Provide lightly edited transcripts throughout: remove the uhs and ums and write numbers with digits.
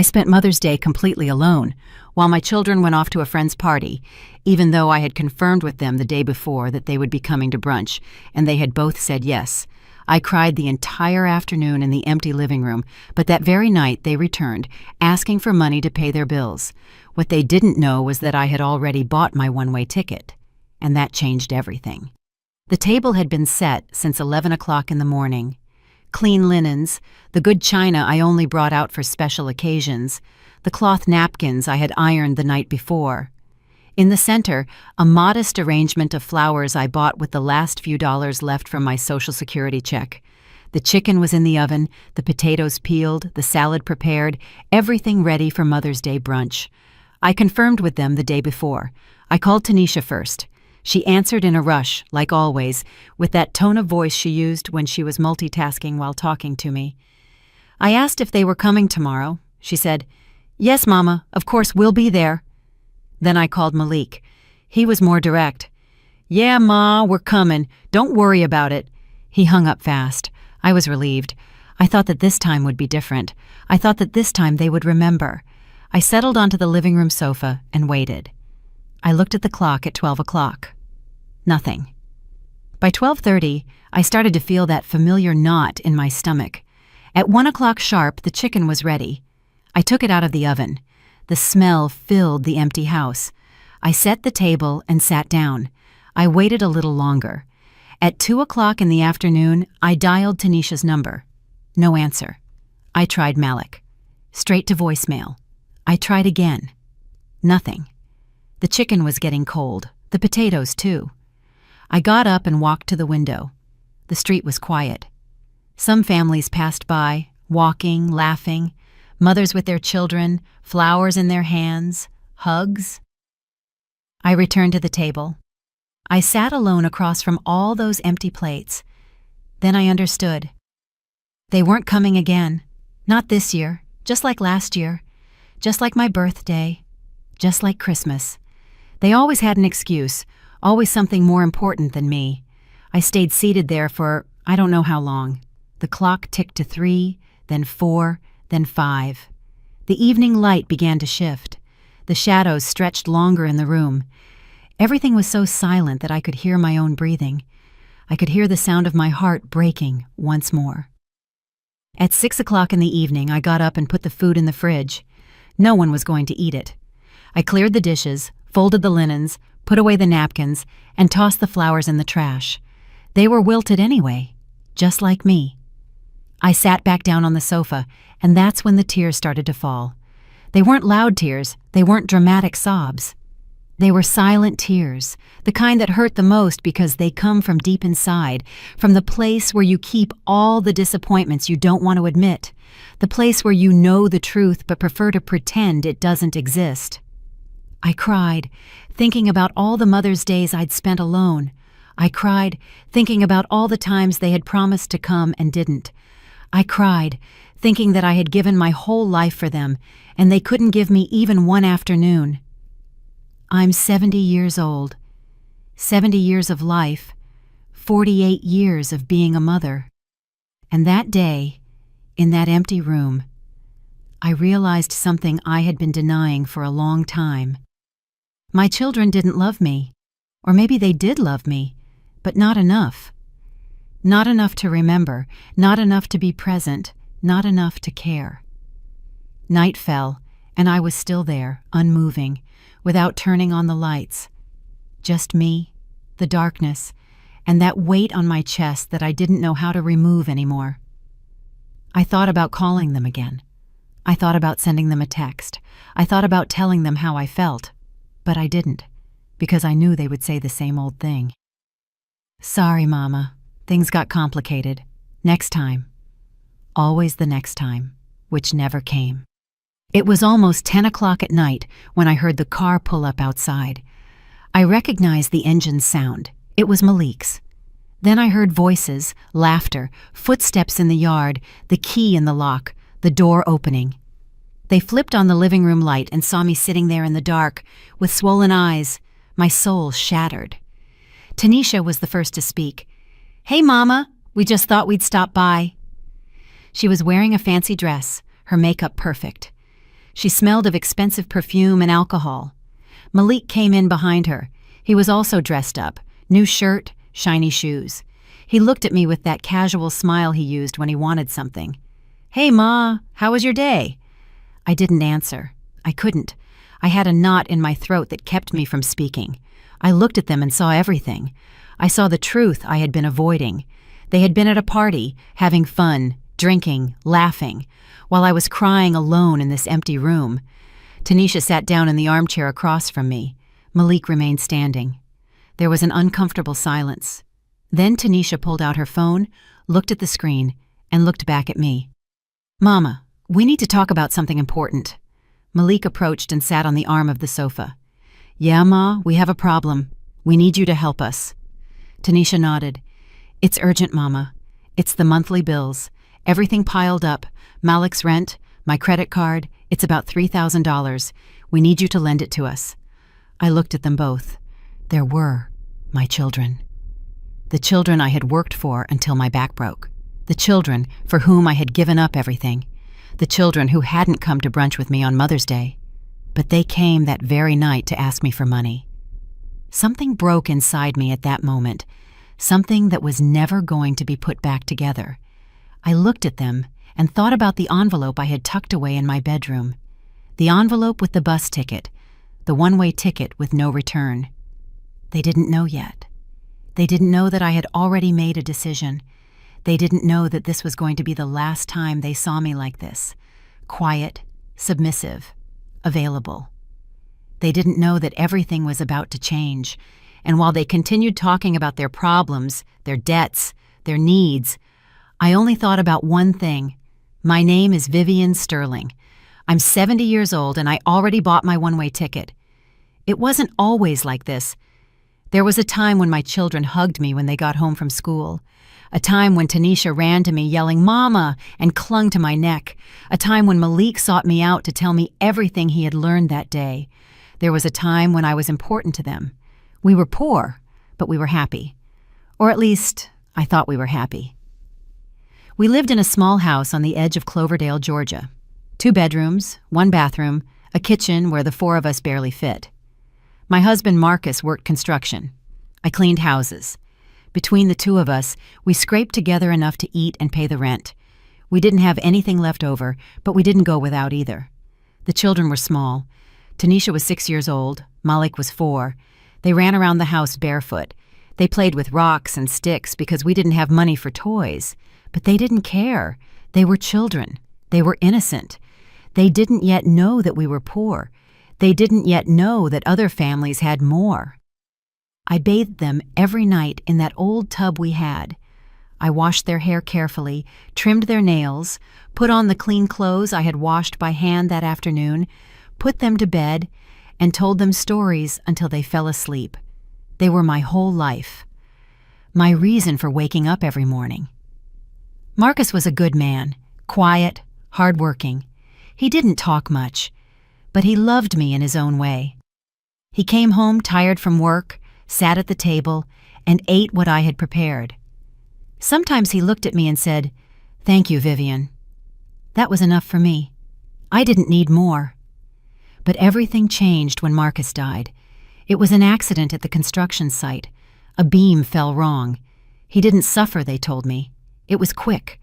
I spent Mother's Day completely alone, while my children went off to a friend's party, even though I had confirmed with them the day before that they would be coming to brunch, and they had both said yes. I cried the entire afternoon in the empty living room, but that very night they returned, asking for money to pay their bills. What they didn't know was that I had already bought my one-way ticket, and that changed everything. The table had been set since 11 o'clock in the morning. Clean linens, the good china I only brought out for special occasions, the cloth napkins I had ironed the night before. In the center, a modest arrangement of flowers I bought with the last few dollars left from my Social Security check. The chicken was in the oven, the potatoes peeled, the salad prepared, everything ready for Mother's Day brunch. I confirmed with them the day before. I called Tanisha first. She answered in a rush, like always, with that tone of voice she used when she was multitasking while talking to me. I asked if they were coming tomorrow. She said, "Yes, Mama, of course we'll be there." Then I called Malik. He was more direct. "Yeah, Ma, we're coming. Don't worry about it." He hung up fast. I was relieved. I thought that this time would be different. I thought that this time they would remember. I settled onto the living room sofa and waited. I looked at the clock at 12 o'clock. Nothing. By 12:30, I started to feel that familiar knot in my stomach. At 1 o'clock sharp, the chicken was ready. I took it out of the oven. The smell filled the empty house. I set the table and sat down. I waited a little longer. At 2 o'clock in the afternoon, I dialed Tanisha's number. No answer. I tried Malik. Straight to voicemail. I tried again. Nothing. The chicken was getting cold. The potatoes, too. I got up and walked to the window. The street was quiet. Some families passed by, walking, laughing, mothers with their children, flowers in their hands, hugs. I returned to the table. I sat alone across from all those empty plates. Then I understood. They weren't coming again. Not this year, just like last year, just like my birthday, just like Christmas. They always had an excuse, always something more important than me. I stayed seated there for I don't know how long. The clock ticked to 3, then 4, then 5. The evening light began to shift. The shadows stretched longer in the room. Everything was so silent that I could hear my own breathing. I could hear the sound of my heart breaking once more. At 6 o'clock in the evening, I got up and put the food in the fridge. No one was going to eat it. I cleared the dishes, folded the linens, put away the napkins, and tossed the flowers in the trash. They were wilted anyway, just like me. I sat back down on the sofa, and that's when the tears started to fall. They weren't loud tears, they weren't dramatic sobs. They were silent tears, the kind that hurt the most because they come from deep inside, from the place where you keep all the disappointments you don't want to admit, the place where you know the truth but prefer to pretend it doesn't exist. I cried, thinking about all the Mother's Days I'd spent alone. I cried, thinking about all the times they had promised to come and didn't. I cried, thinking that I had given my whole life for them, and they couldn't give me even one afternoon. I'm 70 years old. 70 years of life, 48 years of being a mother. And that day, in that empty room, I realized something I had been denying for a long time. My children didn't love me, or maybe they did love me, but not enough. Not enough to remember, not enough to be present, not enough to care. Night fell, and I was still there, unmoving, without turning on the lights. Just me, the darkness, and that weight on my chest that I didn't know how to remove anymore. I thought about calling them again. I thought about sending them a text. I thought about telling them how I felt. But I didn't, because I knew they would say the same old thing. "Sorry, Mama. Things got complicated. Next time." Always the next time, which never came. It was almost 10 o'clock at night when I heard the car pull up outside. I recognized the engine's sound. It was Malik's. Then I heard voices, laughter, footsteps in the yard, the key in the lock, the door opening. They flipped on the living room light and saw me sitting there in the dark, with swollen eyes, my soul shattered. Tanisha was the first to speak. "Hey, Mama, we just thought we'd stop by." She was wearing a fancy dress, her makeup perfect. She smelled of expensive perfume and alcohol. Malik came in behind her. He was also dressed up, new shirt, shiny shoes. He looked at me with that casual smile he used when he wanted something. "Hey, Ma, how was your day?" I didn't answer. I couldn't. I had a knot in my throat that kept me from speaking. I looked at them and saw everything. I saw the truth I had been avoiding. They had been at a party, having fun, drinking, laughing, while I was crying alone in this empty room. Tanisha sat down in the armchair across from me. Malik remained standing. There was an uncomfortable silence. Then Tanisha pulled out her phone, looked at the screen, and looked back at me. "Mama, we need to talk about something important." Malik approached and sat on the arm of the sofa. "Yeah, Ma, we have a problem. We need you to help us." Tanisha nodded. "It's urgent, Mama. It's the monthly bills. Everything piled up. Malik's rent, my credit card. It's about $3,000. We need you to lend it to us." I looked at them both. There were my children. The children I had worked for until my back broke. The children for whom I had given up everything. The children who hadn't come to brunch with me on Mother's Day. But they came that very night to ask me for money. Something broke inside me at that moment, something that was never going to be put back together. I looked at them and thought about the envelope I had tucked away in my bedroom. The envelope with the bus ticket, the one-way ticket with no return. They didn't know yet. They didn't know that I had already made a decision. They didn't know that this was going to be the last time they saw me like this, quiet, submissive, available. They didn't know that everything was about to change, and while they continued talking about their problems, their debts, their needs, I only thought about one thing. My name is Vivian Sterling. I'm 70 years old and I already bought my one-way ticket. It wasn't always like this. There was a time when my children hugged me when they got home from school. A time when Tanisha ran to me yelling, "Mama," and clung to my neck. A time when Malik sought me out to tell me everything he had learned that day. There was a time when I was important to them. We were poor, but we were happy. Or at least, I thought we were happy. We lived in a small house on the edge of Cloverdale, Georgia. 2 bedrooms, 1 bathroom, a kitchen where the 4 of us barely fit. My husband Marcus worked construction. I cleaned houses. Between the 2 of us, we scraped together enough to eat and pay the rent. We didn't have anything left over, but we didn't go without either. The children were small. Tanisha was 6 years old. Malik was 4. They ran around the house barefoot. They played with rocks and sticks because we didn't have money for toys. But they didn't care. They were children. They were innocent. They didn't yet know that we were poor. They didn't yet know that other families had more. I bathed them every night in that old tub we had. I washed their hair carefully, trimmed their nails, put on the clean clothes I had washed by hand that afternoon, put them to bed, and told them stories until they fell asleep. They were my whole life. My reason for waking up every morning. Marcus was a good man, quiet, hard-working. He didn't talk much, but he loved me in his own way. He came home tired from work, sat at the table, and ate what I had prepared. Sometimes he looked at me and said, "Thank you, Vivian." That was enough for me. I didn't need more. But everything changed when Marcus died. It was an accident at the construction site. A beam fell wrong. He didn't suffer, they told me. It was quick,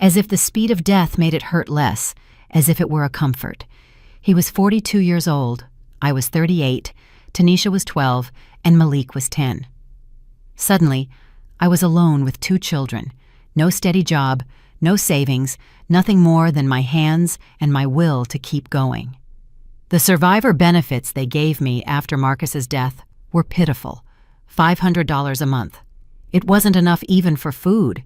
as if the speed of death made it hurt less, as if it were a comfort. He was 42 years old. I was 38. Tanisha was 12, and Malik was 10. Suddenly, I was alone with 2 children, no steady job, no savings, nothing more than my hands and my will to keep going. The survivor benefits they gave me after Marcus's death were pitiful, $500 a month. It wasn't enough even for food.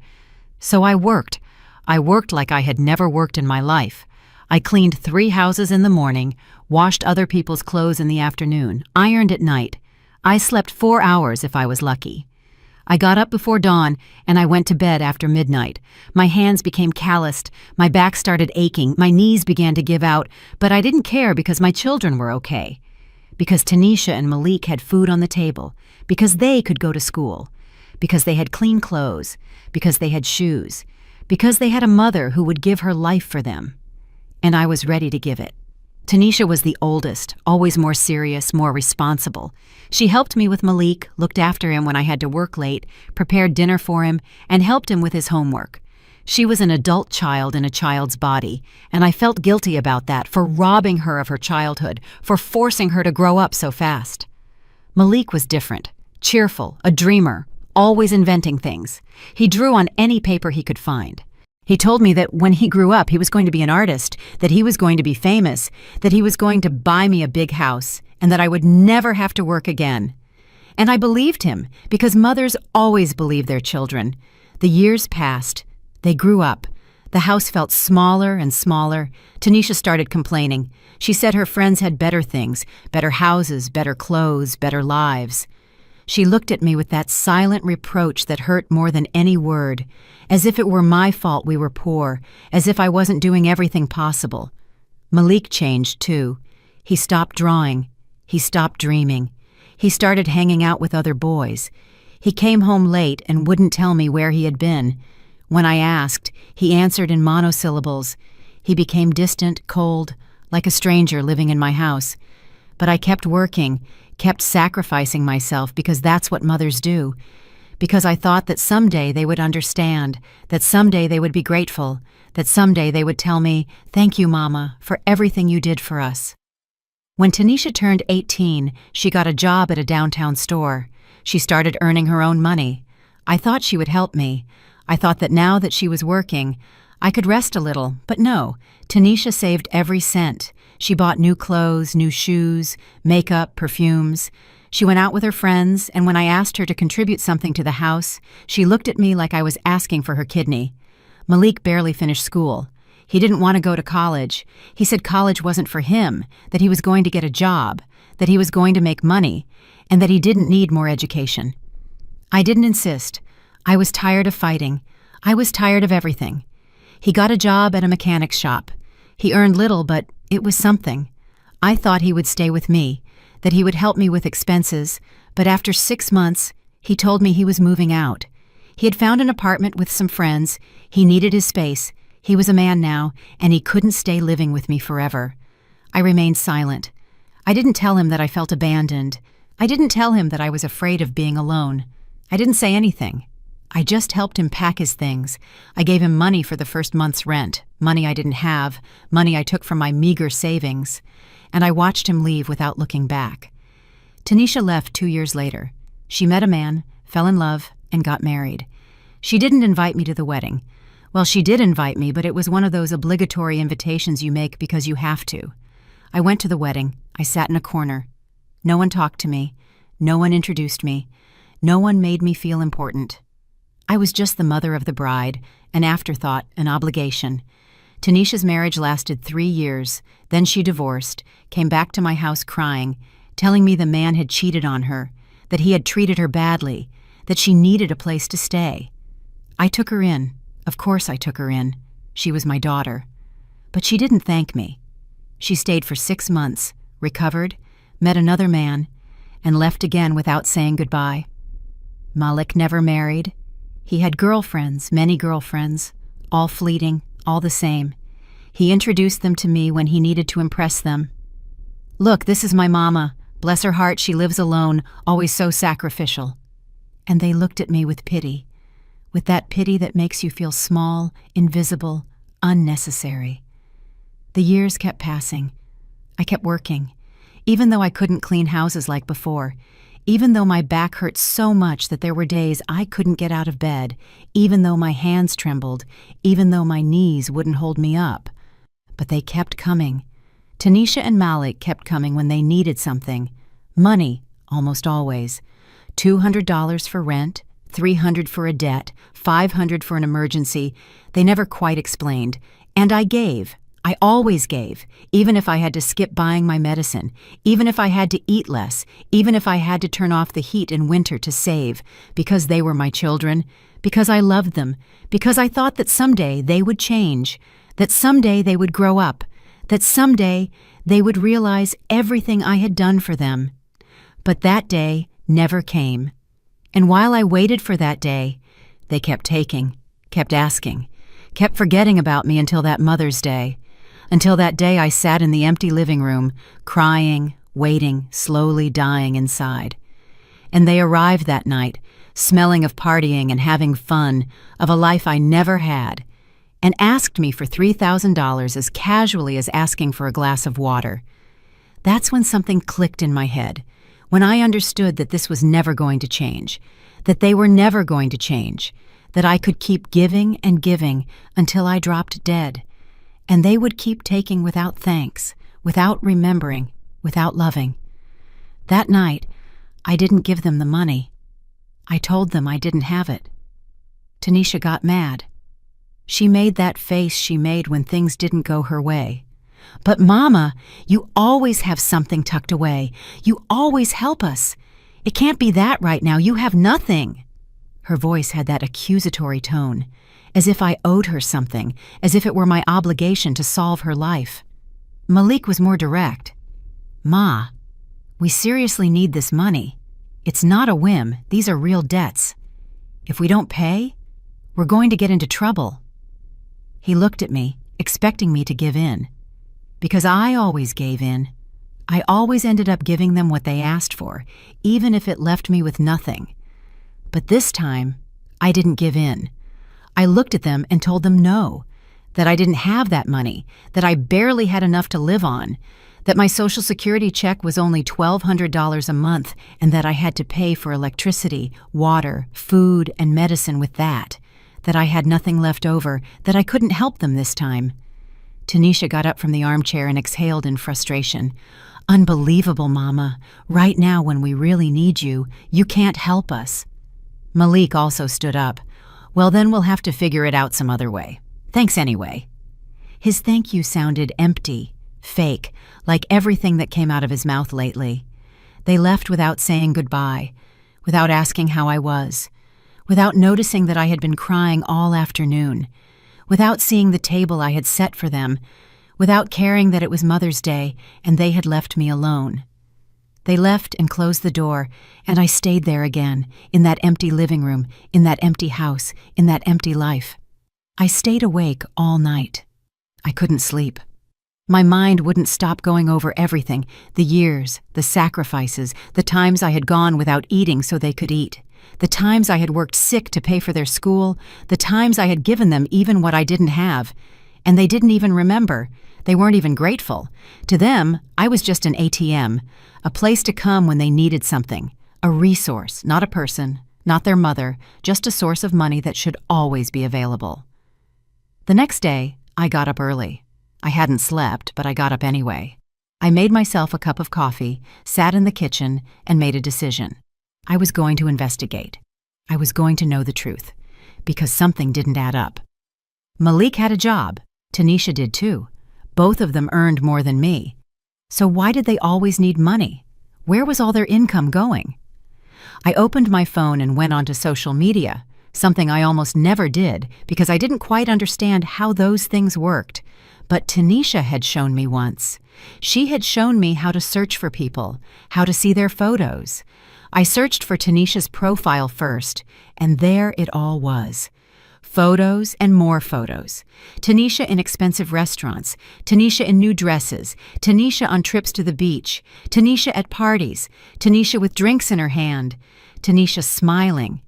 So I worked. I worked like I had never worked in my life. I cleaned 3 houses in the morning, washed other people's clothes in the afternoon, ironed at night. I slept 4 hours if I was lucky. I got up before dawn, and I went to bed after midnight. My hands became calloused, my back started aching, my knees began to give out, but I didn't care because my children were okay. Because Tanisha and Malik had food on the table, because they could go to school, because they had clean clothes, because they had shoes, because they had a mother who would give her life for them. And I was ready to give it. Tanisha was the oldest, always more serious, more responsible. She helped me with Malik, looked after him when I had to work late, prepared dinner for him, and helped him with his homework. She was an adult child in a child's body, and I felt guilty about that, for robbing her of her childhood, for forcing her to grow up so fast. Malik was different, cheerful, a dreamer, always inventing things. He drew on any paper he could find. He told me that when he grew up, he was going to be an artist, that he was going to be famous, that he was going to buy me a big house, and that I would never have to work again. And I believed him, because mothers always believe their children. The years passed. They grew up. The house felt smaller and smaller. Tanisha started complaining. She said her friends had better things, better houses, better clothes, better lives. She looked at me with that silent reproach that hurt more than any word, as if it were my fault we were poor, as if I wasn't doing everything possible. Malik changed, too. He stopped drawing. He stopped dreaming. He started hanging out with other boys. He came home late and wouldn't tell me where he had been. When I asked, he answered in monosyllables. He became distant, cold, like a stranger living in my house. But I kept working, kept sacrificing myself, because that's what mothers do. Because I thought that someday they would understand, that someday they would be grateful, that someday they would tell me, "Thank you, Mama, for everything you did for us." When Tanisha turned 18, she got a job at a downtown store. She started earning her own money. I thought she would help me. I thought that now that she was working, I could rest a little, but no. Tanisha saved every cent. She bought new clothes, new shoes, makeup, perfumes. She went out with her friends, and when I asked her to contribute something to the house, she looked at me like I was asking for her kidney. Malik barely finished school. He didn't want to go to college. He said college wasn't for him, that he was going to get a job, that he was going to make money, and that he didn't need more education. I didn't insist. I was tired of fighting. I was tired of everything. He got a job at a mechanic's shop. He earned little, but it was something. I thought he would stay with me, that he would help me with expenses, but after 6 months, he told me he was moving out. He had found an apartment with some friends. He needed his space. He was a man now, and he couldn't stay living with me forever. I remained silent. I didn't tell him that I felt abandoned. I didn't tell him that I was afraid of being alone. I didn't say anything. I just helped him pack his things. I gave him money for the first month's rent, money I didn't have, money I took from my meager savings, and I watched him leave without looking back. Tanisha left 2 years later. She met a man, fell in love, and got married. She didn't invite me to the wedding. Well, she did invite me, but it was one of those obligatory invitations you make because you have to. I went to the wedding. I sat in a corner. No one talked to me. No one introduced me. No one made me feel important. I was just the mother of the bride, an afterthought, an obligation. Tanisha's marriage lasted 3 years. Then she divorced, came back to my house crying, telling me the man had cheated on her, that he had treated her badly, that she needed a place to stay. I took her in. Of course I took her in. She was my daughter. But she didn't thank me. She stayed for 6 months, recovered, met another man, and left again without saying goodbye. Malik never married. He had girlfriends, many girlfriends, all fleeting, all the same. He introduced them to me when he needed to impress them. "Look, this is my mama. Bless her heart, she lives alone, always so sacrificial." And they looked at me with pity, with that pity that makes you feel small, invisible, unnecessary. The years kept passing. I kept working, even though I couldn't clean houses like before, even though my back hurt so much that there were days I couldn't get out of bed, even though my hands trembled, even though my knees wouldn't hold me up. But they kept coming. Tanisha and Malik kept coming when they needed something. Money, almost always. $200 for rent, $300 for a debt, $500 for an emergency. They never quite explained. And I gave. I always gave, even if I had to skip buying my medicine, even if I had to eat less, even if I had to turn off the heat in winter to save, because they were my children, because I loved them, because I thought that someday they would change, that someday they would grow up, that someday they would realize everything I had done for them. But that day never came. And while I waited for that day, they kept taking, kept asking, kept forgetting about me until that Mother's Day. Until that day I sat in the empty living room, crying, waiting, slowly dying inside. And they arrived that night, smelling of partying and having fun, of a life I never had, and asked me for $3,000 as casually as asking for a glass of water. That's when something clicked in my head, when I understood that this was never going to change, that they were never going to change, that I could keep giving and giving until I dropped dead, and they would keep taking without thanks, without remembering, without loving. That night, I didn't give them the money. I told them I didn't have it. Tanisha got mad. She made that face she made when things didn't go her way. "But Mama, you always have something tucked away. You always help us. It can't be that right now. You have nothing." Her voice had that accusatory tone, as if I owed her something, as if it were my obligation to solve her life. Malik was more direct. "Ma, we seriously need this money. It's not a whim. These are real debts. If we don't pay, we're going to get into trouble." He looked at me, expecting me to give in. Because I always gave in. I always ended up giving them what they asked for, even if it left me with nothing. But this time, I didn't give in. I looked at them and told them no, that I didn't have that money, that I barely had enough to live on, that my Social Security check was only $1,200 a month, and that I had to pay for electricity, water, food, and medicine with that I had nothing left over, that I couldn't help them this time. Tanisha got up from the armchair and exhaled in frustration. "Unbelievable, Mama. Right now, when we really need you, you can't help us." Malik also stood up. "Well, then we'll have to figure it out some other way. Thanks anyway." His thank you sounded empty, fake, like everything that came out of his mouth lately. They left without saying goodbye, without asking how I was, without noticing that I had been crying all afternoon, without seeing the table I had set for them, without caring that it was Mother's Day and they had left me alone. They left and closed the door, and I stayed there again, in that empty living room, in that empty house, in that empty life. I stayed awake all night. I couldn't sleep. My mind wouldn't stop going over everything, the years, the sacrifices, the times I had gone without eating so they could eat, the times I had worked sick to pay for their school, the times I had given them even what I didn't have. And they didn't even remember. They weren't even grateful. To them, I was just an ATM, a place to come when they needed something, a resource, not a person, not their mother, just a source of money that should always be available. The next day, I got up early. I hadn't slept, but I got up anyway. I made myself a cup of coffee, sat in the kitchen, and made a decision. I was going to investigate. I was going to know the truth, because something didn't add up. Malik had a job. Tanisha did too. Both of them earned more than me. So why did they always need money? Where was all their income going? I opened my phone and went onto social media, something I almost never did because I didn't quite understand how those things worked. But Tanisha had shown me once. She had shown me how to search for people, how to see their photos. I searched for Tanisha's profile first, and there it all was. Photos and more photos. Tanisha in expensive restaurants. Tanisha in new dresses. Tanisha on trips to the beach. Tanisha at parties. Tanisha with drinks in her hand. Tanisha smiling.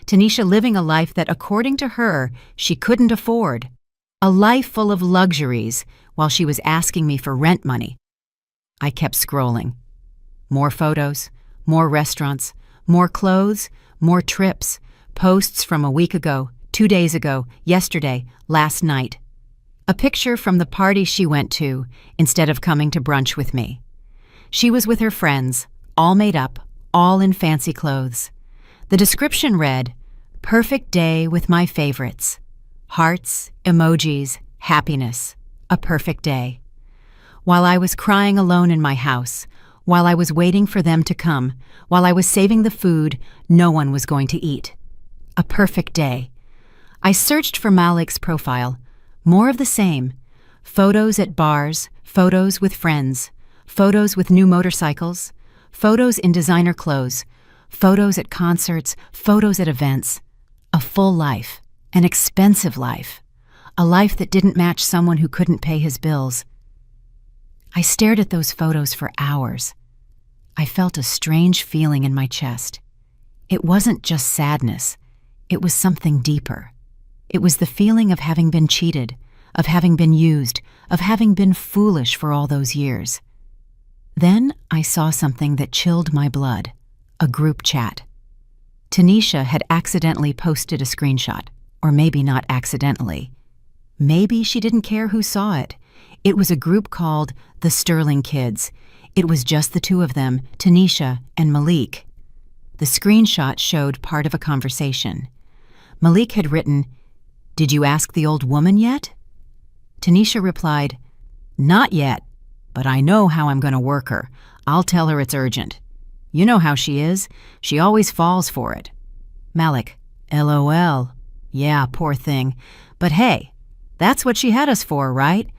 Tanisha living a life that, according to her, she couldn't afford. A life full of luxuries while she was asking me for rent money. I kept scrolling. More photos, more restaurants, more clothes, more trips, posts from a week ago, 2 days ago, yesterday, last night. A picture from the party she went to instead of coming to brunch with me. She was with her friends, all made up, all in fancy clothes. The description read, "Perfect day with my favorites. Hearts, emojis, happiness. A perfect day." While I was crying alone in my house, while I was waiting for them to come, while I was saving the food no one was going to eat. A perfect day. I searched for Malik's profile. More of the same. Photos at bars, photos with friends, photos with new motorcycles, photos in designer clothes, photos at concerts, photos at events. A full life. An expensive life. A life that didn't match someone who couldn't pay his bills. I stared at those photos for hours. I felt a strange feeling in my chest. It wasn't just sadness. It was something deeper. It was the feeling of having been cheated, of having been used, of having been foolish for all those years. Then I saw something that chilled my blood, a group chat. Tanisha had accidentally posted a screenshot, or maybe not accidentally. Maybe she didn't care who saw it. It was a group called the Sterling Kids. It was just the two of them, Tanisha and Malik. The screenshot showed part of a conversation. Malik had written, "Did you ask the old woman yet?" Tanisha replied, "Not yet, but I know how I'm going to work her. I'll tell her it's urgent. You know how she is. She always falls for it." Malik, LOL. Yeah, poor thing. But hey, that's what she had us for, right?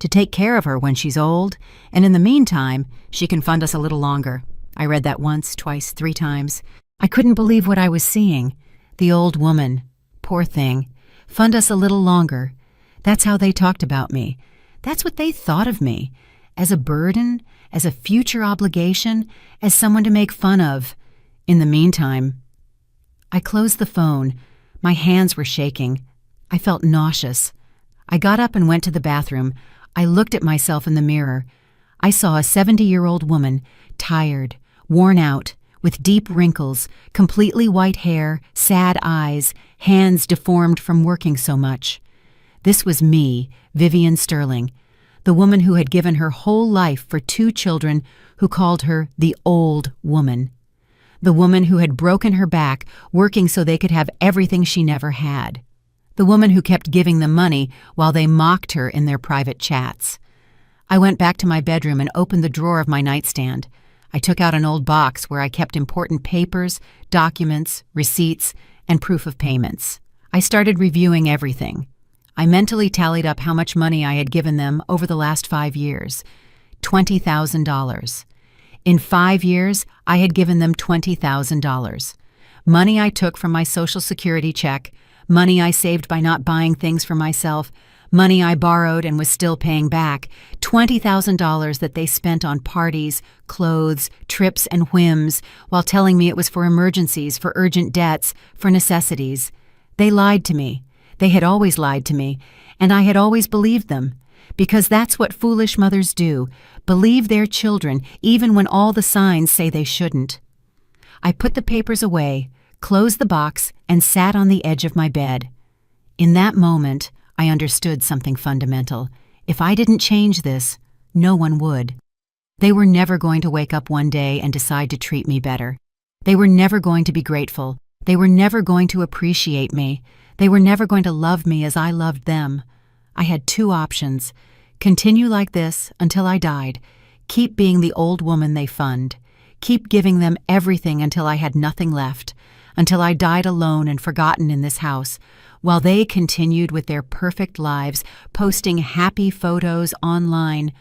To take care of her when she's old, and in the meantime, she can fund us a little longer. I read that once, twice, 3 times. I couldn't believe what I was seeing. The old woman, poor thing, fund us a little longer. That's how they talked about me. That's what they thought of me. As a burden, as a future obligation, as someone to make fun of. In the meantime, I closed the phone. My hands were shaking. I felt nauseous. I got up and went to the bathroom. I looked at myself in the mirror. I saw a 70-year-old woman, tired, worn out, with deep wrinkles, completely white hair, sad eyes, hands deformed from working so much. This was me, Vivian Sterling, the woman who had given her whole life for 2 children who called her the old woman. The woman who had broken her back working so they could have everything she never had. The woman who kept giving them money while they mocked her in their private chats. I went back to my bedroom and opened the drawer of my nightstand. I took out an old box where I kept important papers, documents, receipts, and proof of payments. I started reviewing everything. I mentally tallied up how much money I had given them over the last 5 years. $20,000. In 5 years, I had given them $20,000. Money I took from my Social Security check, money I saved by not buying things for myself, money I borrowed and was still paying back, $20,000 that they spent on parties, clothes, trips, and whims, while telling me it was for emergencies, for urgent debts, for necessities. They lied to me. They had always lied to me, and I had always believed them. Because that's what foolish mothers do, believe their children even when all the signs say they shouldn't. I put the papers away, closed the box, and sat on the edge of my bed. In that moment, I understood something fundamental. If I didn't change this, no one would. They were never going to wake up one day and decide to treat me better. They were never going to be grateful. They were never going to appreciate me. They were never going to love me as I loved them. I had 2 options. Continue like this until I died. Keep being the old woman they fund. Keep giving them everything until I had nothing left, until I died alone and forgotten in this house, while they continued with their perfect lives, posting happy photos online.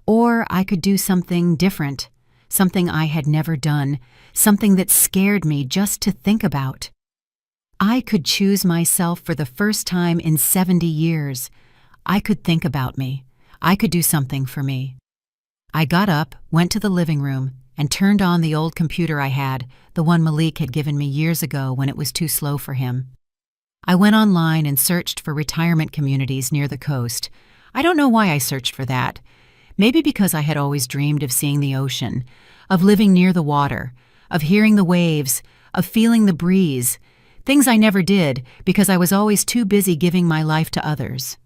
Or I could do something different, something I had never done, something that scared me just to think about. I could choose myself for the first time in 70 years. I could think about me. I could do something for me. I got up, went to the living room, and turned on the old computer I had, the one Malik had given me years ago when it was too slow for him. I went online and searched for retirement communities near the coast. I don't know why I searched for that. Maybe because I had always dreamed of seeing the ocean, of living near the water, of hearing the waves, of feeling the breeze, things I never did because I was always too busy giving my life to others.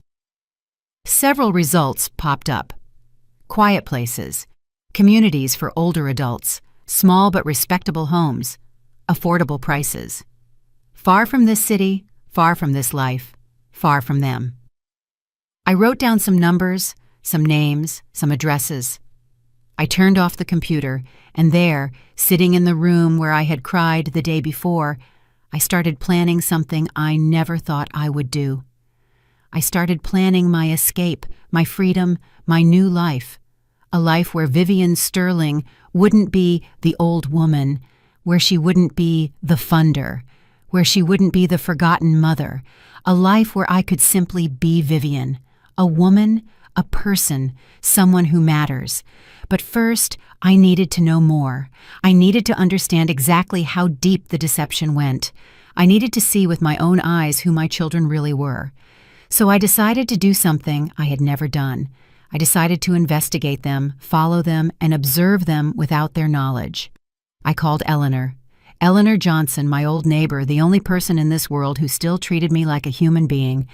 Several results popped up. Quiet places, communities for older adults, small but respectable homes, affordable prices. Far from this city, far from this life, far from them. I wrote down some numbers, some names, some addresses. I turned off the computer, and there, sitting in the room where I had cried the day before, I started planning something I never thought I would do. I started planning my escape, my freedom, my new life. A life where Vivian Sterling wouldn't be the old woman, where she wouldn't be the funder, where she wouldn't be the forgotten mother. A life where I could simply be Vivian, a woman, a person, someone who matters. But first, I needed to know more. I needed to understand exactly how deep the deception went. I needed to see with my own eyes who my children really were. So I decided to do something I had never done. I decided to investigate them, follow them, and observe them without their knowledge. I called Eleanor. Eleanor Johnson, my old neighbor, the only person in this world who still treated me like a human being.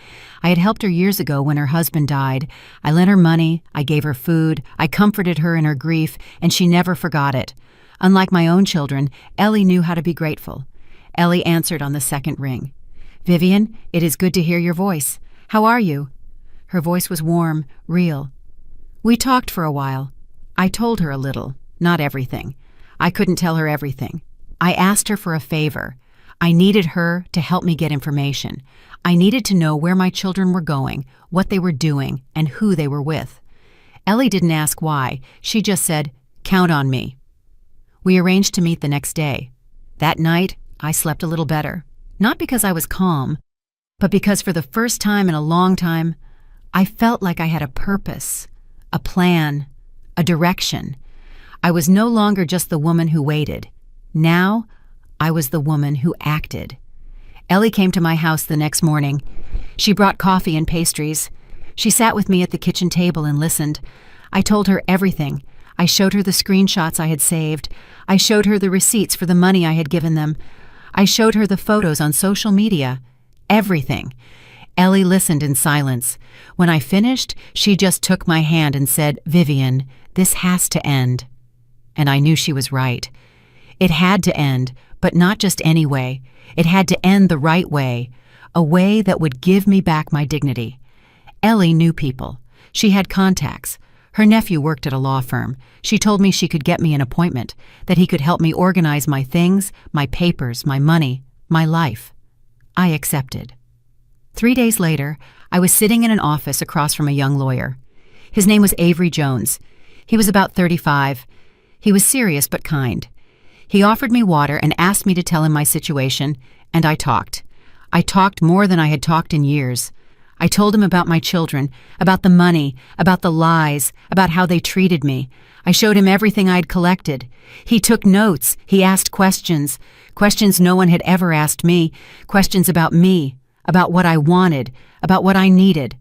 I had helped her years ago when her husband died. I lent her money, I gave her food, I comforted her in her grief, and she never forgot it. Unlike my own children, Ellie knew how to be grateful. Ellie answered on the second ring. "Vivian, it is good to hear your voice. How are you?" Her voice was warm, real. We talked for a while. I told her a little, not everything. I couldn't tell her everything. I asked her for a favor. I needed her to help me get information. I needed to know where my children were going, what they were doing, and who they were with. Ellie didn't ask why. She just said, "Count on me." We arranged to meet the next day. That night, I slept a little better. Not because I was calm, but because for the first time in a long time, I felt like I had a purpose, a plan, a direction. I was no longer just the woman who waited. Now, I was the woman who acted. Ellie came to my house the next morning. She brought coffee and pastries. She sat with me at the kitchen table and listened. I told her everything. I showed her the screenshots I had saved. I showed her the receipts for the money I had given them. I showed her the photos on social media. Everything. Ellie listened in silence. When I finished, she just took my hand and said, "Vivian, this has to end." And I knew she was right. It had to end, but not just any way. It had to end the right way, a way that would give me back my dignity. Ellie knew people. She had contacts. Her nephew worked at a law firm. She told me she could get me an appointment, that he could help me organize my things, my papers, my money, my life. I accepted. 3 days later, I was sitting in an office across from a young lawyer. His name was Avery Jones. He was about 35. He was serious but kind. He offered me water and asked me to tell him my situation, and I talked. I talked more than I had talked in years. I told him about my children, about the money, about the lies, about how they treated me. I showed him everything I had collected. He took notes. He asked questions no one had ever asked me, questions about me, about what I wanted, about what I needed.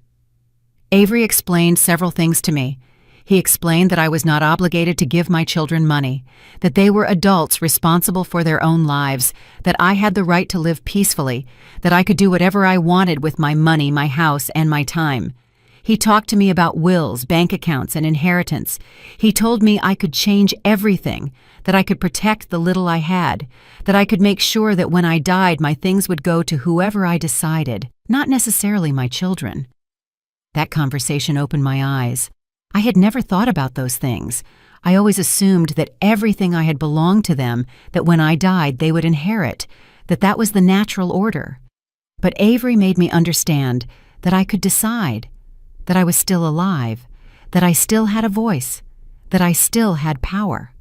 Avery explained several things to me. He explained that I was not obligated to give my children money, that they were adults responsible for their own lives, that I had the right to live peacefully, that I could do whatever I wanted with my money, my house, and my time. He talked to me about wills, bank accounts, and inheritance. He told me I could change everything, that I could protect the little I had, that I could make sure that when I died my things would go to whoever I decided, not necessarily my children. That conversation opened my eyes. I had never thought about those things. I always assumed that everything I had belonged to them, that when I died they would inherit, that was the natural order. But Avery made me understand that I could decide, that I was still alive, that I still had a voice, that I still had power.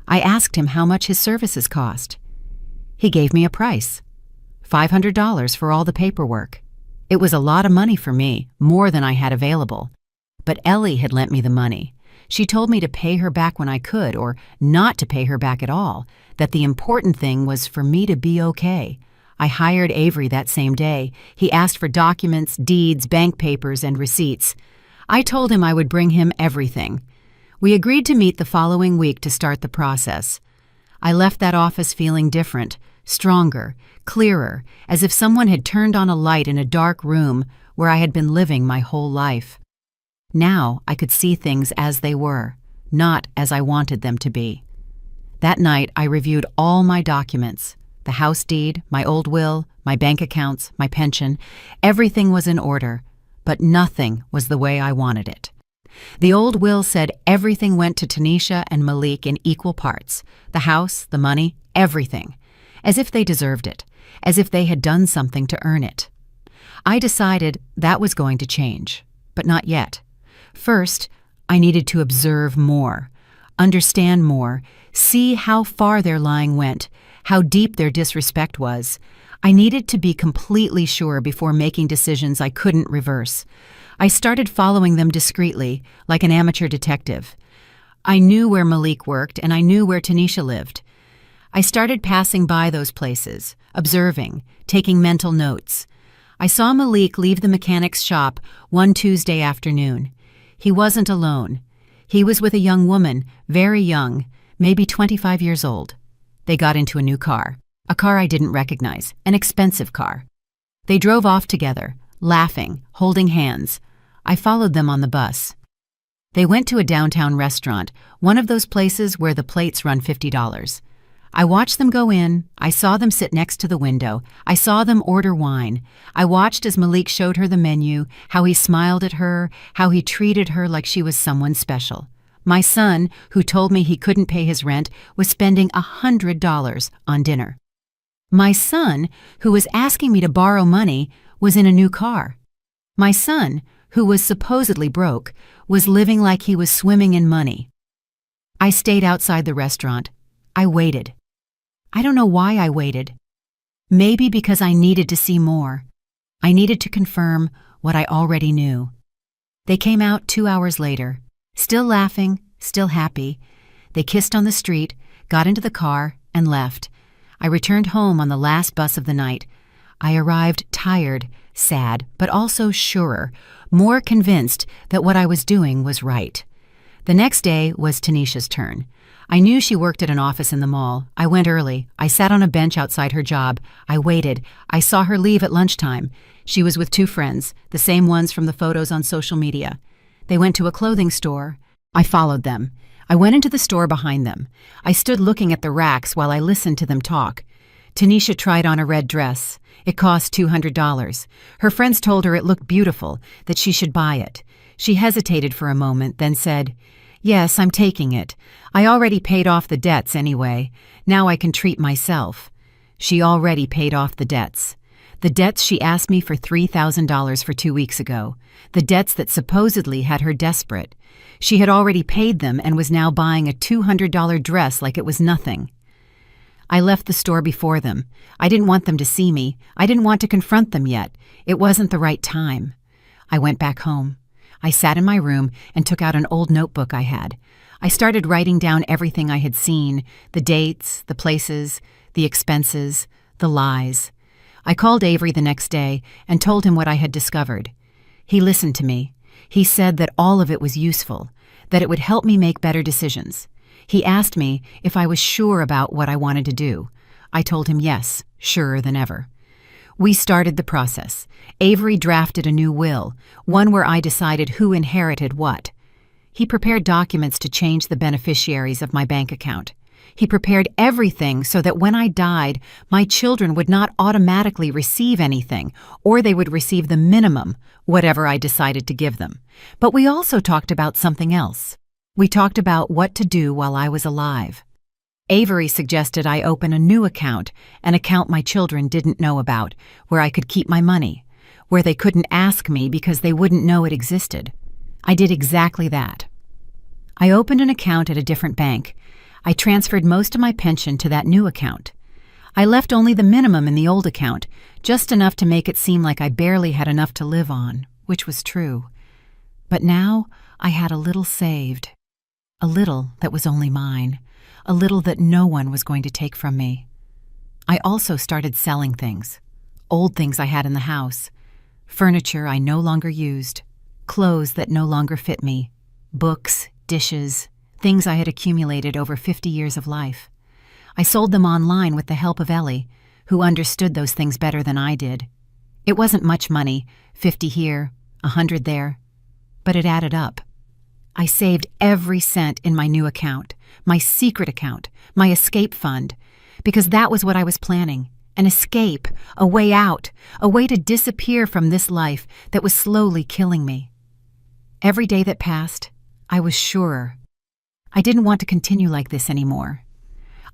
I asked him how much his services cost. He gave me a price, $500 for all the paperwork. It was a lot of money for me, more than I had available. But Ellie had lent me the money. She told me to pay her back when I could, or not to pay her back at all, that the important thing was for me to be okay. I hired Avery that same day. He asked for documents, deeds, bank papers, and receipts. I told him I would bring him everything. We agreed to meet the following week to start the process. I left that office feeling different, stronger, clearer, as if someone had turned on a light in a dark room where I had been living my whole life. Now I could see things as they were, not as I wanted them to be. That night I reviewed all my documents, the house deed, my old will, my bank accounts, my pension. Everything was in order, but nothing was the way I wanted it. The old will said everything went to Tanisha and Malik in equal parts, the house, the money, everything, as if they deserved it, as if they had done something to earn it. I decided that was going to change, but not yet. First, I needed to observe more, understand more, see how far their lying went, how deep their disrespect was. I needed to be completely sure before making decisions I couldn't reverse. I started following them discreetly, like an amateur detective. I knew where Malik worked and I knew where Tanisha lived. I started passing by those places, observing, taking mental notes. I saw Malik leave the mechanic's shop one Tuesday afternoon. He wasn't alone. He was with a young woman, very young, maybe 25 years old. They got into a new car, a car I didn't recognize, an expensive car. They drove off together, laughing, holding hands. I followed them on the bus. They went to a downtown restaurant, one of those places where the plates run $50. I watched them go in. I saw them sit next to the window. I saw them order wine. I watched as Malik showed her the menu, how he smiled at her, how he treated her like she was someone special. My son, who told me he couldn't pay his rent, was spending $100 on dinner. My son, who was asking me to borrow money, was in a new car. My son, who was supposedly broke, was living like he was swimming in money. I stayed outside the restaurant. I waited. I don't know why I waited. Maybe because I needed to see more. I needed to confirm what I already knew. They came out 2 hours later, still laughing, still happy. They kissed on the street, got into the car, and left. I returned home on the last bus of the night. I arrived tired, sad, but also surer, more convinced that what I was doing was right. The next day was Tanisha's turn. I knew she worked at an office in the mall. I went early. I sat on a bench outside her job. I waited. I saw her leave at lunchtime. She was with 2 friends, the same ones from the photos on social media. They went to a clothing store. I followed them. I went into the store behind them. I stood looking at the racks while I listened to them talk. Tanisha tried on a red dress. It cost $200. Her friends told her it looked beautiful, that she should buy it. She hesitated for a moment, then said, "Yes, I'm taking it. I already paid off the debts anyway. Now I can treat myself." She already paid off the debts. The debts she asked me for $3,000 for 2 weeks ago. The debts that supposedly had her desperate. She had already paid them and was now buying a $200 dress like it was nothing. I left the store before them. I didn't want them to see me. I didn't want to confront them yet. It wasn't the right time. I went back home. I sat in my room and took out an old notebook I had. I started writing down everything I had seen, the dates, the places, the expenses, the lies. I called Avery the next day and told him what I had discovered. He listened to me. He said that all of it was useful, that it would help me make better decisions. He asked me if I was sure about what I wanted to do. I told him yes, surer than ever. We started the process. Avery drafted a new will, one where I decided who inherited what. He prepared documents to change the beneficiaries of my bank account. He prepared everything so that when I died, my children would not automatically receive anything, or they would receive the minimum, whatever I decided to give them. But we also talked about something else. We talked about what to do while I was alive. Avery suggested I open a new account, an account my children didn't know about, where I could keep my money, where they couldn't ask me because they wouldn't know it existed. I did exactly that. I opened an account at a different bank. I transferred most of my pension to that new account. I left only the minimum in the old account, just enough to make it seem like I barely had enough to live on, which was true. But now I had a little saved. A little that was only mine. A little that no one was going to take from me. I also started selling things. Old things I had in the house. Furniture I no longer used. Clothes that no longer fit me. Books, dishes, things I had accumulated over 50 years of life. I sold them online with the help of Ellie, who understood those things better than I did. It wasn't much money, 50 here, 100 there, but it added up. I saved every cent in my new account, my secret account, my escape fund, because that was what I was planning, an escape, a way out, a way to disappear from this life that was slowly killing me. Every day that passed, I was surer. I didn't want to continue like this anymore.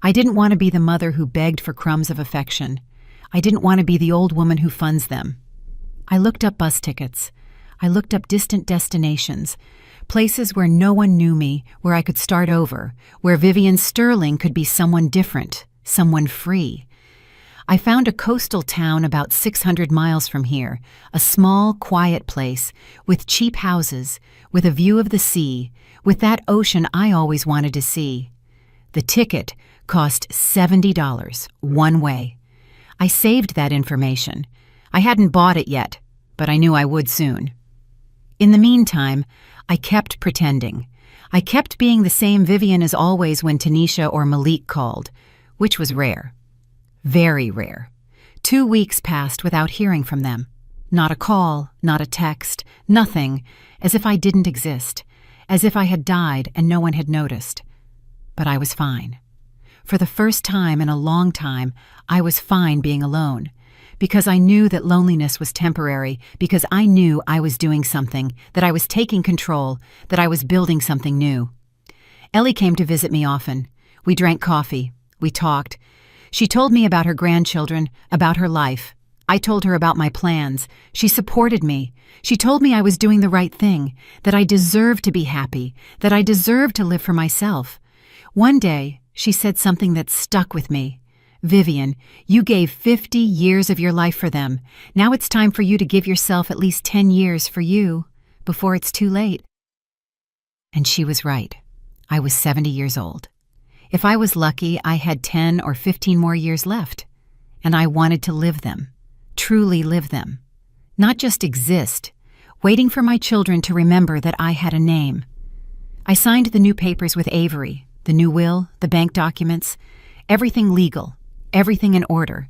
I didn't want to be the mother who begged for crumbs of affection. I didn't want to be the old woman who funds them. I looked up bus tickets. I looked up distant destinations, Places where no one knew me, where I could start over, where Vivian Sterling could be someone different, someone free. I found a coastal town about 600 miles from here, a small, quiet place, with cheap houses, with a view of the sea, with that ocean I always wanted to see. The ticket cost $70, one way. I saved that information. I hadn't bought it yet, but I knew I would soon. In the meantime, I kept pretending. I kept being the same Vivian as always when Tanisha or Malik called, which was rare. Very rare. 2 weeks passed without hearing from them. Not a call, not a text, nothing, as if I didn't exist, as if I had died and no one had noticed. But I was fine. For the first time in a long time, I was fine being alone, because I knew that loneliness was temporary, because I knew I was doing something, that I was taking control, that I was building something new. Ellie came to visit me often. We drank coffee. We talked. She told me about her grandchildren, about her life. I told her about my plans. She supported me. She told me I was doing the right thing, that I deserved to be happy, that I deserved to live for myself. One day, she said something that stuck with me. Vivian, you gave 50 years of your life for them. Now it's time for you to give yourself at least 10 years for you, before it's too late. And she was right. I was 70 years old. If I was lucky, I had 10 or 15 more years left. And I wanted to live them, truly live them. Not just exist, waiting for my children to remember that I had a name. I signed the new papers with Avery, the new will, the bank documents, everything legal, everything in order.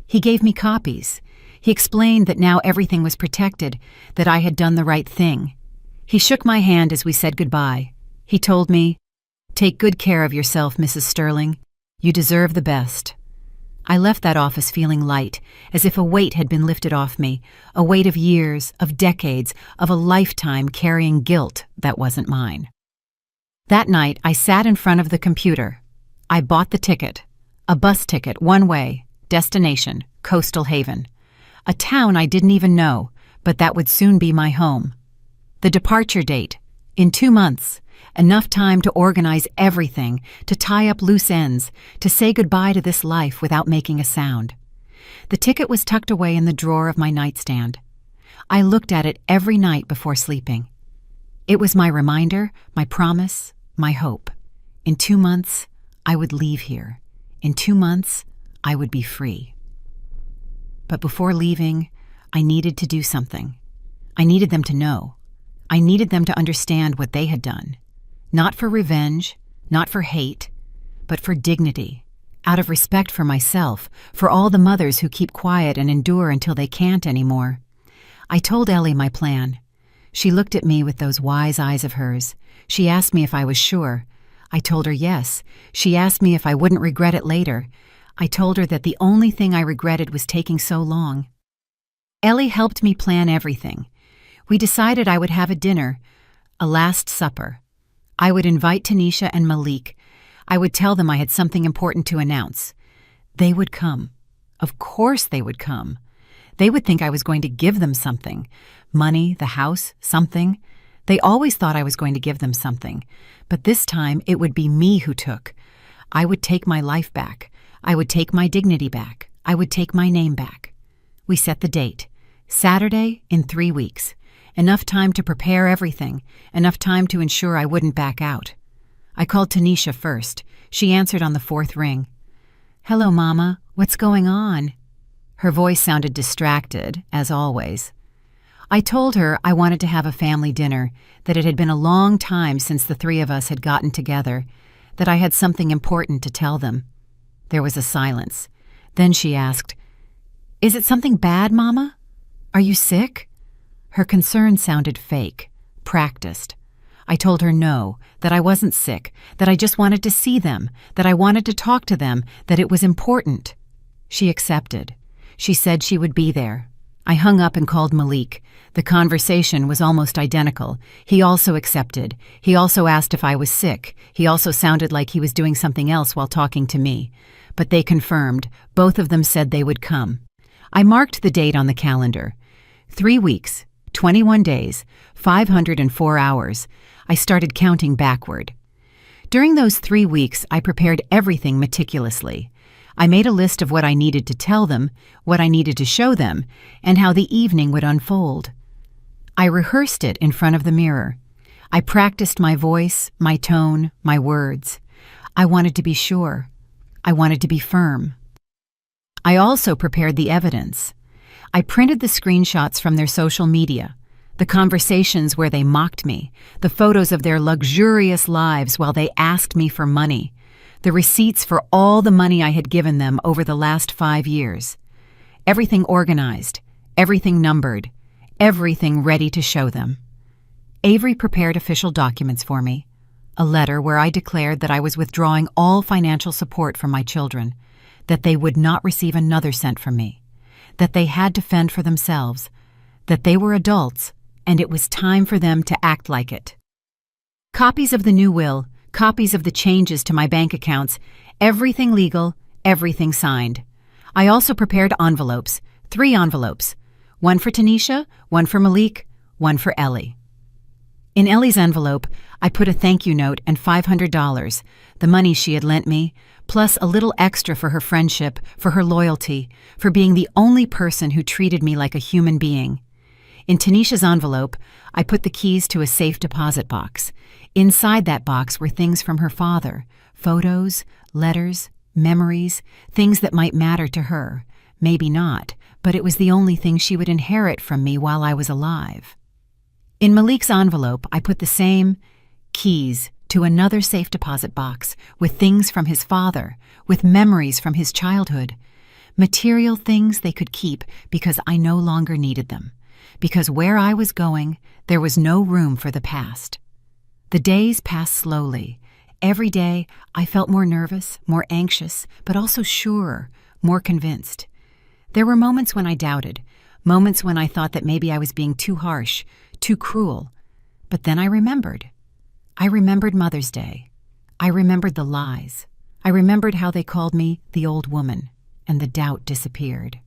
He gave me copies. He explained that now everything was protected, that I had done the right thing. He shook my hand as we said goodbye. He told me, "Take good care of yourself, Mrs. Sterling. You deserve the best." I left that office feeling light, as if a weight had been lifted off me, a weight of years, of decades, of a lifetime carrying guilt that wasn't mine. That night, I sat in front of the computer. I bought the ticket. A bus ticket, one way, destination, Coastal Haven. A town I didn't even know, but that would soon be my home. The departure date, in 2 months. Enough time to organize everything, to tie up loose ends, to say goodbye to this life without making a sound. The ticket was tucked away in the drawer of my nightstand. I looked at it every night before sleeping. It was my reminder, my promise, my hope. In 2 months, I would leave here. In 2 months, I would be free. But before leaving, I needed to do something. I needed them to know. I needed them to understand what they had done. Not for revenge, not for hate, but for dignity, out of respect for myself, for all the mothers who keep quiet and endure until they can't anymore. I told Ellie my plan. She looked at me with those wise eyes of hers. She asked me if I was sure. I told her yes. She asked me if I wouldn't regret it later. I told her that the only thing I regretted was taking so long. Ellie helped me plan everything. We decided I would have a dinner, a last supper. I would invite Tanisha and Malik. I would tell them I had something important to announce. They would come. Of course they would come. They would think I was going to give them something. Money, the house, something. They always thought I was going to give them something. But this time it would be me who took. I would take my life back. I would take my dignity back. I would take my name back. We set the date. Saturday in 3 weeks. Enough time to prepare everything, enough time to ensure I wouldn't back out. I called Tanisha first. She answered on the 4th ring. "Hello, Mama. What's going on?" Her voice sounded distracted, as always. I told her I wanted to have a family dinner, that it had been a long time since the 3 of us had gotten together, that I had something important to tell them. There was a silence. Then she asked, "Is it something bad, Mama? Are you sick?" Her concern sounded fake, practiced. I told her no, that I wasn't sick, that I just wanted to see them, that I wanted to talk to them, that it was important. She accepted. She said she would be there. I hung up and called Malik. The conversation was almost identical. He also accepted. He also asked if I was sick. He also sounded like he was doing something else while talking to me. But they confirmed. Both of them said they would come. I marked the date on the calendar. 3 weeks. 21 days, 504 hours. I started counting backward. During those 3 weeks, I prepared everything meticulously. I made a list of what I needed to tell them, what I needed to show them, and how the evening would unfold. I rehearsed it in front of the mirror. I practiced my voice, my tone, my words. I wanted to be sure. I wanted to be firm. I also prepared the evidence. I printed the screenshots from their social media, the conversations where they mocked me, the photos of their luxurious lives while they asked me for money, the receipts for all the money I had given them over the last 5 years. Everything organized, everything numbered, everything ready to show them. Avery prepared official documents for me, a letter where I declared that I was withdrawing all financial support from my children, that they would not receive another cent from me, that they had to fend for themselves, that they were adults, and it was time for them to act like it. Copies of the new will, copies of the changes to my bank accounts, everything legal, everything signed. I also prepared envelopes, 3 envelopes, one for Tanisha, one for Malik, one for Ellie. In Ellie's envelope, I put a thank you note and $500, the money she had lent me, plus a little extra for her friendship, for her loyalty, for being the only person who treated me like a human being. In Tanisha's envelope, I put the keys to a safe deposit box. Inside that box were things from her father, photos, letters, memories, things that might matter to her. Maybe not, but it was the only thing she would inherit from me while I was alive. In Malik's envelope, I put the same keys to another safe deposit box with things from his father, with memories from his childhood, material things they could keep because I no longer needed them, because where I was going, there was no room for the past. The days passed slowly. Every day, I felt more nervous, more anxious, but also surer, more convinced. There were moments when I doubted, moments when I thought that maybe I was being too harsh, too cruel. But then I remembered. I remembered Mother's Day. I remembered the lies. I remembered how they called me the old woman, and the doubt disappeared.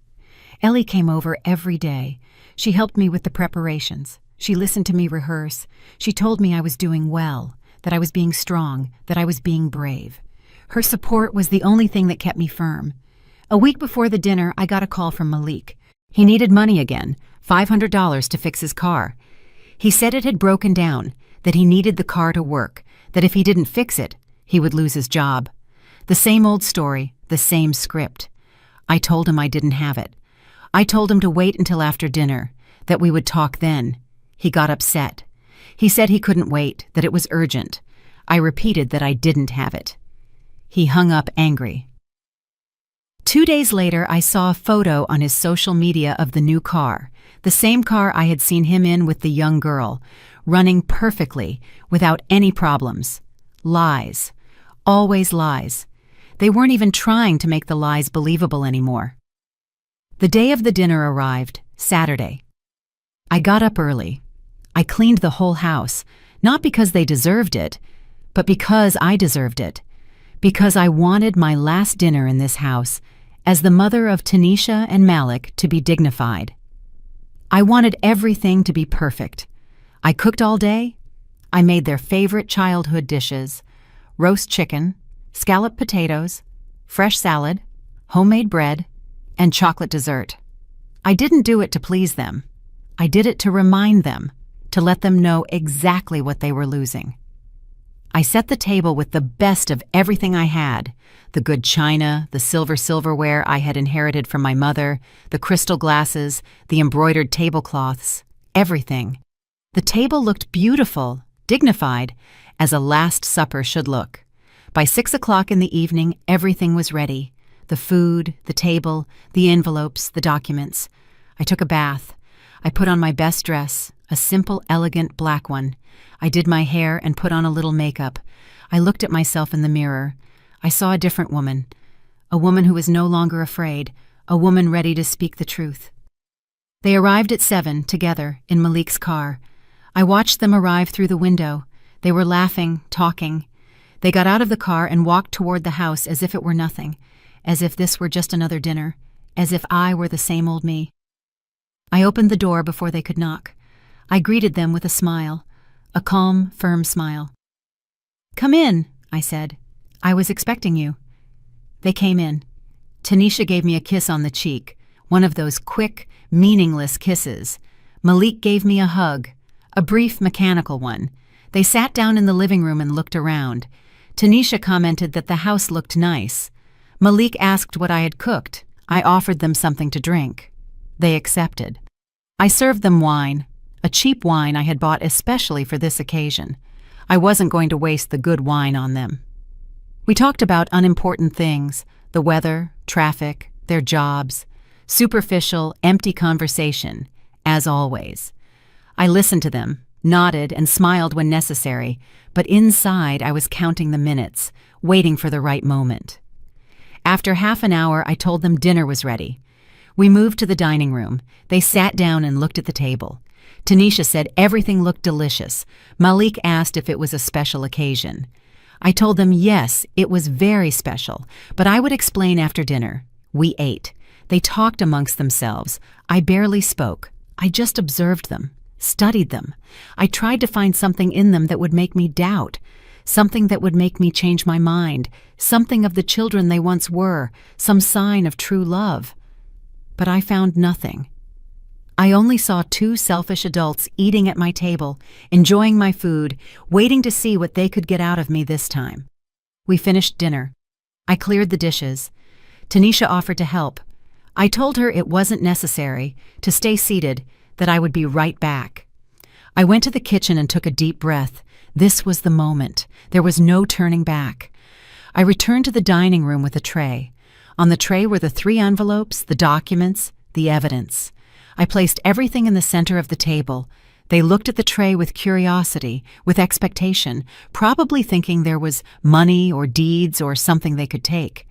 Ellie came over every day. She helped me with the preparations. She listened to me rehearse. She told me I was doing well, that I was being strong, that I was being brave. Her support was the only thing that kept me firm. A week before the dinner, I got a call from Malik. He needed money again, $500 to fix his car. He said it had broken down, that he needed the car to work, that if he didn't fix it, he would lose his job. The same old story, the same script. I told him I didn't have it. I told him to wait until after dinner, that we would talk then. He got upset. He said he couldn't wait, that it was urgent. I repeated that I didn't have it. He hung up angry. 2 days later, I saw a photo on his social media of the new car, the same car I had seen him in with the young girl, running perfectly, without any problems. Lies. Always lies. They weren't even trying to make the lies believable anymore. The day of the dinner arrived, Saturday. I got up early. I cleaned the whole house, not because they deserved it, but because I deserved it. Because I wanted my last dinner in this house, as the mother of Tanisha and Malik, to be dignified. I wanted everything to be perfect. I cooked all day. I made their favorite childhood dishes: roast chicken, scalloped potatoes, fresh salad, homemade bread, and chocolate dessert. I didn't do it to please them. I did it to remind them, to let them know exactly what they were losing. I set the table with the best of everything I had: the good china, the silverware I had inherited from my mother, the crystal glasses, the embroidered tablecloths, everything. The table looked beautiful, dignified, as a Last Supper should look. By 6 o'clock in the evening, everything was ready: the food, the table, the envelopes, the documents. I took a bath. I put on my best dress, a simple, elegant black one. I did my hair and put on a little makeup. I looked at myself in the mirror. I saw a different woman, a woman who was no longer afraid, a woman ready to speak the truth. They arrived at 7, together, in Malik's car. I watched them arrive through the window. They were laughing, talking. They got out of the car and walked toward the house as if it were nothing, as if this were just another dinner, as if I were the same old me. I opened the door before they could knock. I greeted them with a smile, a calm, firm smile. "Come in," I said. "I was expecting you." They came in. Tanisha gave me a kiss on the cheek, one of those quick, meaningless kisses. Malik gave me a hug, a brief, mechanical one. They sat down in the living room and looked around. Tanisha commented that the house looked nice. Malik asked what I had cooked. I offered them something to drink. They accepted. I served them wine, a cheap wine I had bought especially for this occasion. I wasn't going to waste the good wine on them. We talked about unimportant things, the weather, traffic, their jobs, superficial, empty conversation, as always. I listened to them, nodded and smiled when necessary, but inside I was counting the minutes, waiting for the right moment. After half an hour, I told them dinner was ready. We moved to the dining room. They sat down and looked at the table. Tanisha said everything looked delicious. Malik asked if it was a special occasion. I told them yes, it was very special, but I would explain after dinner. We ate. They talked amongst themselves. I barely spoke. I just observed them, studied them. I tried to find something in them that would make me doubt, something that would make me change my mind, something of the children they once were, some sign of true love. But I found nothing. I only saw two selfish adults eating at my table, enjoying my food, waiting to see what they could get out of me this time. We finished dinner. I cleared the dishes. Tanisha offered to help. I told her it wasn't necessary, to stay seated, that I would be right back. I went to the kitchen and took a deep breath. This was the moment. There was no turning back. I returned to the dining room with a tray. On the tray were the 3 envelopes, the documents, the evidence. I placed everything in the center of the table. They looked at the tray with curiosity, with expectation, probably thinking there was money or deeds or something they could take.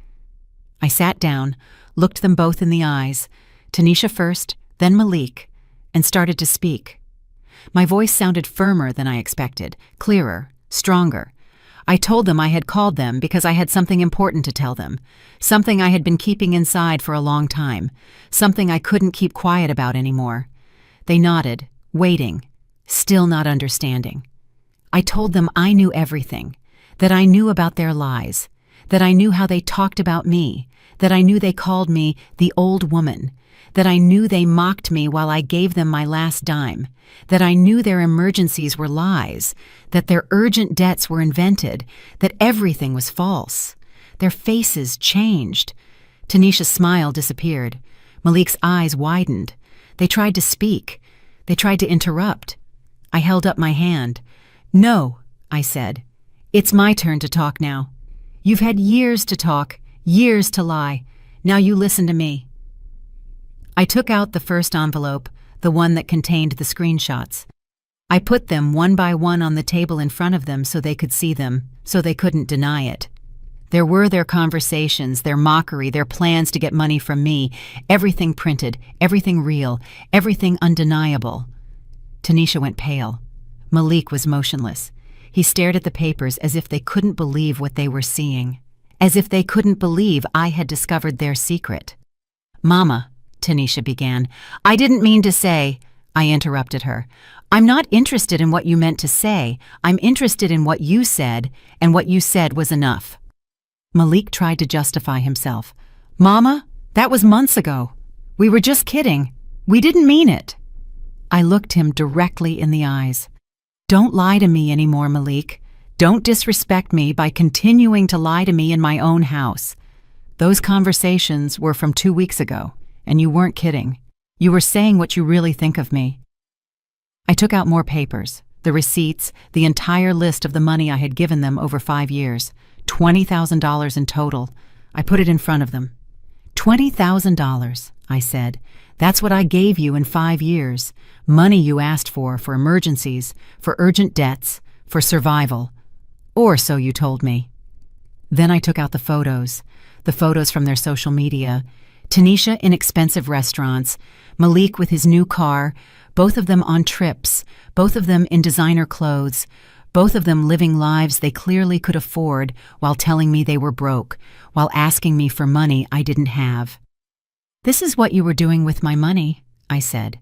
I sat down, looked them both in the eyes, Tanisha first, then Malik, and started to speak. My voice sounded firmer than I expected, clearer, stronger. I told them I had called them because I had something important to tell them, something I had been keeping inside for a long time, something I couldn't keep quiet about anymore. They nodded, waiting, still not understanding. I told them I knew everything, that I knew about their lies, that I knew how they talked about me, that I knew they called me the old woman, that I knew they mocked me while I gave them my last dime, that I knew their emergencies were lies, that their urgent debts were invented, that everything was false. Their faces changed. Tanisha's smile disappeared. Malik's eyes widened. They tried to speak. They tried to interrupt. I held up my hand. "No," I said. "It's my turn to talk now. You've had years to talk, years to lie. Now you listen to me." I took out the first envelope, the one that contained the screenshots. I put them one by one on the table in front of them so they could see them, so they couldn't deny it. There were their conversations, their mockery, their plans to get money from me, everything printed, everything real, everything undeniable. Tanisha went pale. Malik was motionless. He stared at the papers as if they couldn't believe what they were seeing, as if they couldn't believe I had discovered their secret. "Mama," Tanisha began. "I didn't mean to say," I interrupted her. "I'm not interested in what you meant to say. I'm interested in what you said, and what you said was enough." Malik tried to justify himself. "Mama, that was months ago. We were just kidding. We didn't mean it." I looked him directly in the eyes. "Don't lie to me anymore, Malik. Don't disrespect me by continuing to lie to me in my own house. Those conversations were from 2 weeks ago. And you weren't kidding. You were saying what you really think of me." I took out more papers, the receipts, the entire list of the money I had given them over 5 years, $20,000 in total. I put it in front of them. $20,000, I said. "That's what I gave you in 5 years. Money you asked for emergencies, for urgent debts, for survival. Or so you told me." Then I took out the photos from their social media. Tanisha in expensive restaurants, Malik with his new car, both of them on trips, both of them in designer clothes, both of them living lives they clearly could afford while telling me they were broke, while asking me for money I didn't have. "This is what you were doing with my money," I said.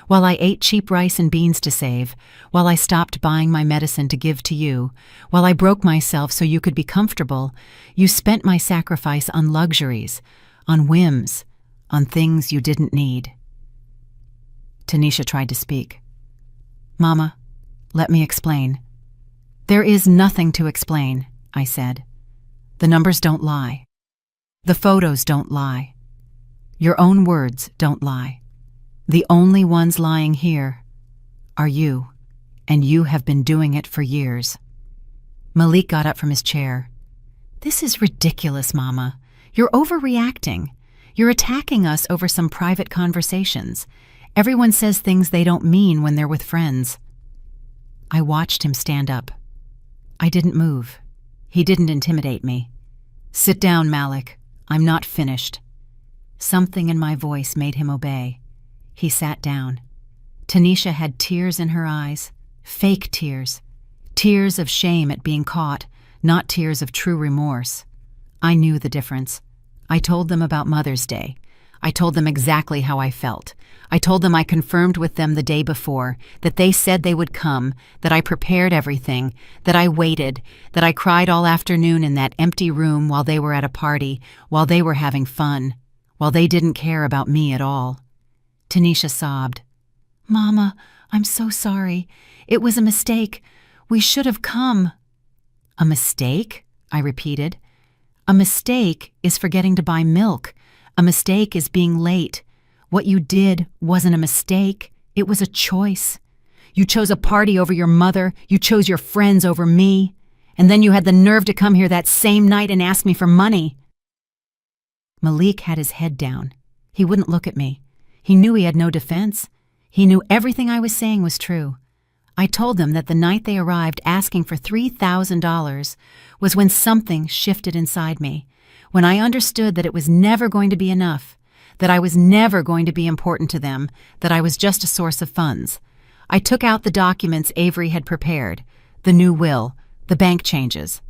While I ate cheap rice and beans to save, while I stopped buying my medicine to give to you, while I broke myself so you could be comfortable, you spent my sacrifice on luxuries, on whims, on things you didn't need. Tanisha tried to speak. Mama, let me explain. There is nothing to explain, I said. The numbers don't lie. The photos don't lie. Your own words don't lie. The only ones lying here are you, and you have been doing it for years. Malik got up from his chair. This is ridiculous, Mama. You're overreacting. You're attacking us over some private conversations. Everyone says things they don't mean when they're with friends. I watched him stand up. I didn't move. He didn't intimidate me. Sit down, Malik. I'm not finished. Something in my voice made him obey. He sat down. Tanisha had tears in her eyes, fake tears. Tears of shame at being caught, not tears of true remorse. I knew the difference. I told them about Mother's Day. I told them exactly how I felt. I told them I confirmed with them the day before, that they said they would come, that I prepared everything, that I waited, that I cried all afternoon in that empty room while they were at a party, while they were having fun, while they didn't care about me at all. Tanisha sobbed. Mama, I'm so sorry. It was a mistake. We should have come. A mistake? I repeated. A mistake is forgetting to buy milk. A mistake is being late. What you did wasn't a mistake. It was a choice. You chose a party over your mother. You chose your friends over me. And then you had the nerve to come here that same night and ask me for money. Malik had his head down. He wouldn't look at me. He knew he had no defense. He knew everything I was saying was true. I told them that the night they arrived asking for $3,000 was when something shifted inside me, when I understood that it was never going to be enough, that I was never going to be important to them, that I was just a source of funds. I took out the documents Avery had prepared, the new will, the bank changes.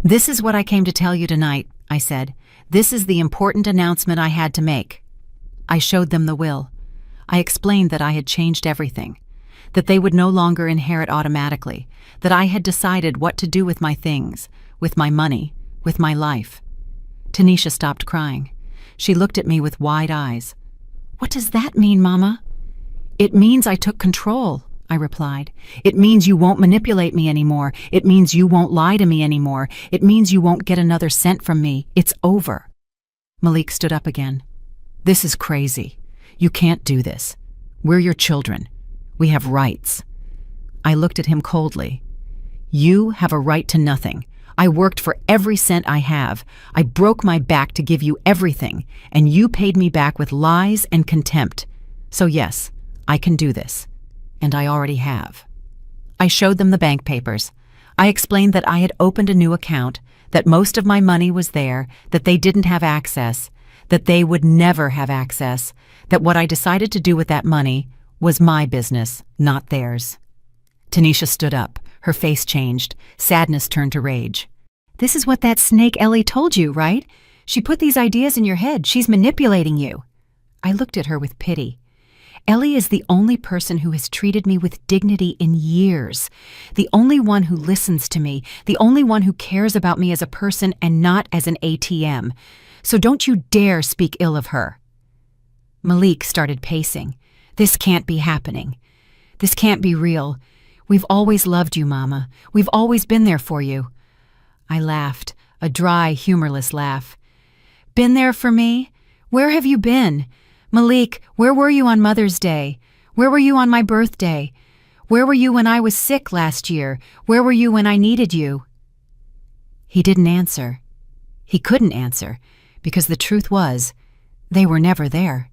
This is what I came to tell you tonight, I said. This is the important announcement I had to make. I showed them the will. I explained that I had changed everything, that they would no longer inherit automatically, that I had decided what to do with my things, with my money, with my life. Tanisha stopped crying. She looked at me with wide eyes. What does that mean, Mama? It means I took control, I replied. It means you won't manipulate me anymore. It means you won't lie to me anymore. It means you won't get another cent from me. It's over. Malik stood up again. This is crazy. You can't do this. We're your children. We have rights. I looked at him coldly. You have a right to nothing. I worked for every cent I have. I broke my back to give you everything, and you paid me back with lies and contempt. So yes, I can do this. And I already have. I showed them the bank papers. I explained that I had opened a new account, that most of my money was there, that they didn't have access, that they would never have access, that what I decided to do with that money was my business, not theirs. Tanisha stood up. Her face changed. Sadness turned to rage. This is what that snake Ellie told you, right? She put these ideas in your head. She's manipulating you. I looked at her with pity. Ellie is the only person who has treated me with dignity in years, the only one who listens to me, the only one who cares about me as a person and not as an ATM. So don't you dare speak ill of her. Malik started pacing. This can't be happening. This can't be real. We've always loved you, Mama. We've always been there for you. I laughed, a dry, humorless laugh. Been there for me? Where have you been? Malik, where were you on Mother's Day? Where were you on my birthday? Where were you when I was sick last year? Where were you when I needed you? He didn't answer. He couldn't answer, because the truth was, they were never there.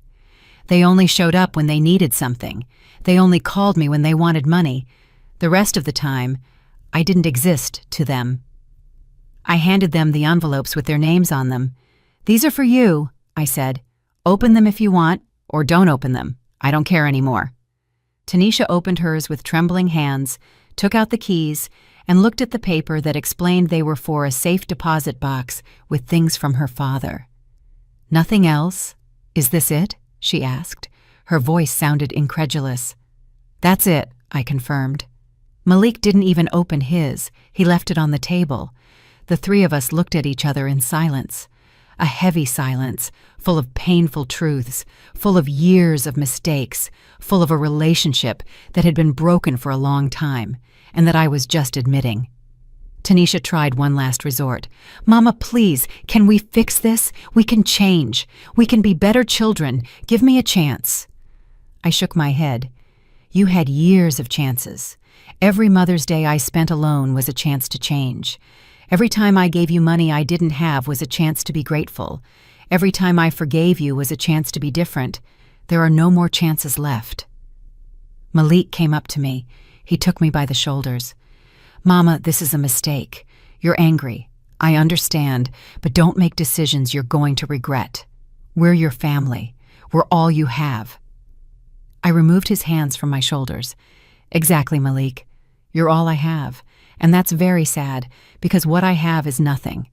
They only showed up when they needed something. They only called me when they wanted money. The rest of the time, I didn't exist to them. I handed them the envelopes with their names on them. These are for you, I said. Open them if you want, or don't open them. I don't care anymore. Tanisha opened hers with trembling hands, took out the keys, and looked at the paper that explained they were for a safe deposit box with things from her father. Nothing else? Is this it? She asked, Her voice sounded incredulous. "That's it," I confirmed. Malik didn't even open his. He left it on the table. The three of us looked at each other in silence. A heavy silence, full of painful truths, full of years of mistakes, full of a relationship that had been broken for a long time, and that I was just admitting. Tanisha tried one last resort. "Mama, please, can we fix this? We can change. We can be better children. Give me a chance." I shook my head. "You had years of chances. Every Mother's Day I spent alone was a chance to change. Every time I gave you money I didn't have was a chance to be grateful. Every time I forgave you was a chance to be different. There are no more chances left." Malik came up to me. He took me by the shoulders. "Mama, this is a mistake. You're angry. I understand, but don't make decisions you're going to regret. We're your family. We're all you have." I removed his hands from my shoulders. "Exactly, Malik. You're all I have. And that's very sad, because what I have is nothing.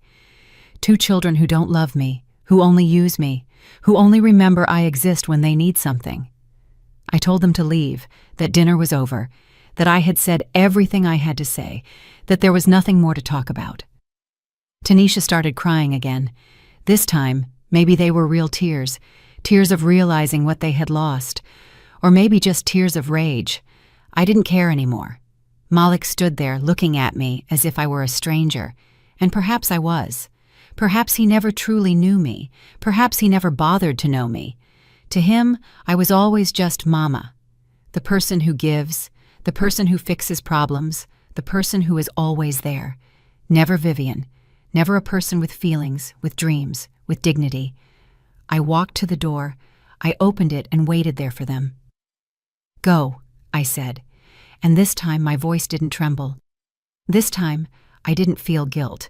2 children who don't love me, who only use me, who only remember I exist when they need something." I told them to leave, that dinner was over, that I had said everything I had to say, that there was nothing more to talk about. Tanisha started crying again. This time, maybe they were real tears, tears of realizing what they had lost, or maybe just tears of rage. I didn't care anymore. Malik stood there looking at me as if I were a stranger, and perhaps I was. Perhaps he never truly knew me. Perhaps he never bothered to know me. To him, I was always just Mama, the person who gives, the person who fixes problems, the person who is always there. Never Vivian, never a person with feelings, with dreams, with dignity. I walked to the door. I opened it and waited there for them. "Go," I said. And this time my voice didn't tremble. This time I didn't feel guilt.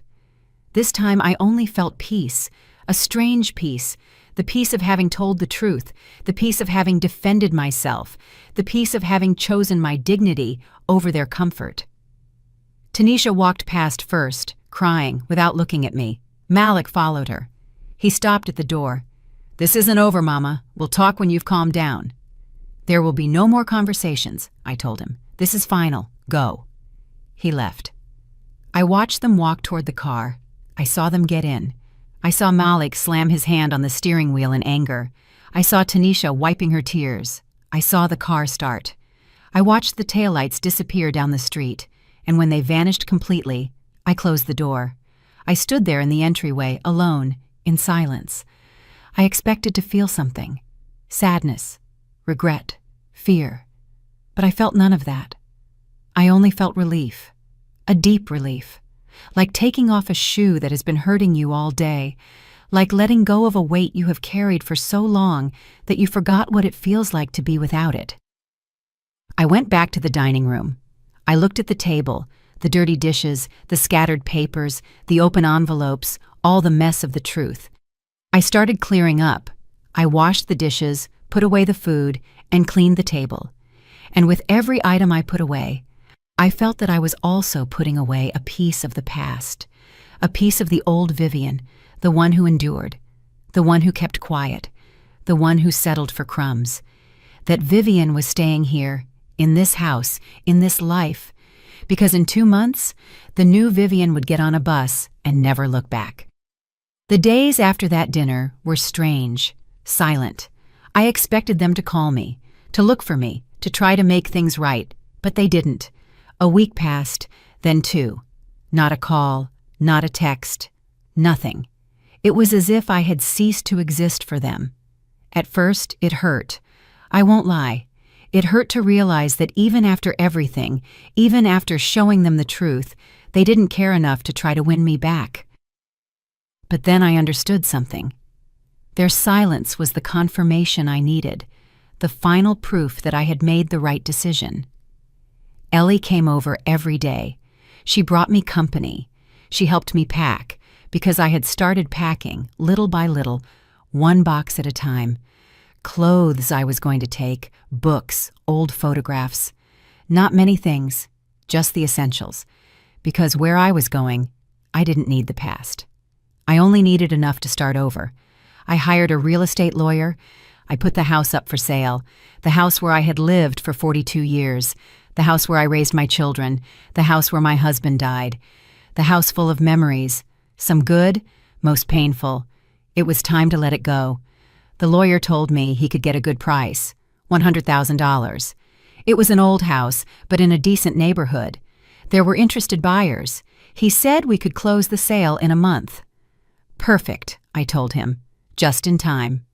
This time I only felt peace, a strange peace, the peace of having told the truth, the peace of having defended myself, the peace of having chosen my dignity over their comfort. Tanisha walked past first, crying, without looking at me. Malik followed her. He stopped at the door. "This isn't over, Mama. We'll talk when you've calmed down." "There will be no more conversations," I told him. "This is final. Go." He left. I watched them walk toward the car. I saw them get in. I saw Malik slam his hand on the steering wheel in anger. I saw Tanisha wiping her tears. I saw the car start. I watched the taillights disappear down the street, and when they vanished completely, I closed the door. I stood there in the entryway, alone, in silence. I expected to feel something. Sadness, regret, fear. But I felt none of that. I only felt relief, a deep relief, like taking off a shoe that has been hurting you all day, like letting go of a weight you have carried for so long that you forgot what it feels like to be without it. I went back to the dining room. I looked at the table, the dirty dishes, the scattered papers, the open envelopes, all the mess of the truth. I started clearing up. I washed the dishes, put away the food, and cleaned the table. And with every item I put away, I felt that I was also putting away a piece of the past, a piece of the old Vivian, the one who endured, the one who kept quiet, the one who settled for crumbs. That Vivian was staying here, in this house, in this life, because in 2 months, the new Vivian would get on a bus and never look back. The days after that dinner were strange, silent. I expected them to call me, to look for me, to try to make things right, but they didn't. A week passed, then 2. Not a call, not a text, nothing. It was as if I had ceased to exist for them. At first, it hurt. I won't lie. It hurt to realize that even after everything, even after showing them the truth, they didn't care enough to try to win me back. But then I understood something. Their silence was the confirmation I needed, the final proof that I had made the right decision. Ellie came over every day. She brought me company. She helped me pack, because I had started packing, little by little, 1 box at a time. Clothes I was going to take, books, old photographs. Not many things, just the essentials, because where I was going, I didn't need the past. I only needed enough to start over. I hired a real estate lawyer. I put the house up for sale, the house where I had lived for 42 years, the house where I raised my children, the house where my husband died, the house full of memories, some good, most painful. It was time to let it go. The lawyer told me he could get a good price, $100,000. It was an old house, but in a decent neighborhood. There were interested buyers. He said we could close the sale in a month. Perfect, I told him, just in time.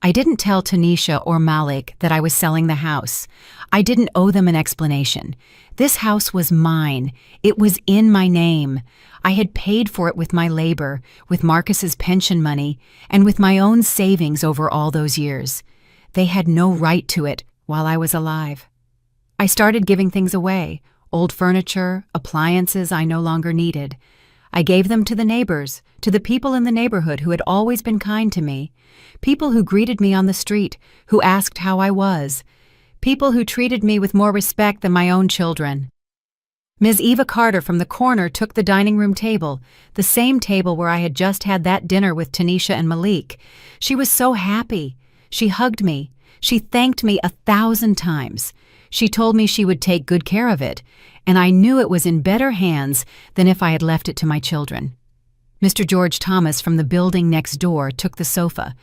I didn't tell Tanisha or Malik that I was selling the house. I didn't owe them an explanation. This house was mine. It was in my name. I had paid for it with my labor, with Marcus's pension money, and with my own savings over all those years. They had no right to it while I was alive. I started giving things away, old furniture, appliances I no longer needed. I gave them to the neighbors, to the people in the neighborhood who had always been kind to me, people who greeted me on the street, who asked how I was, people who treated me with more respect than my own children. Ms. Eva Carter from the corner took the dining room table, the same table where I had just had that dinner with Tanisha and Malik. She was so happy. She hugged me. She thanked me 1,000 times. She told me she would take good care of it, and I knew it was in better hands than if I had left it to my children. Mr. George Thomas from the building next door took the sofa.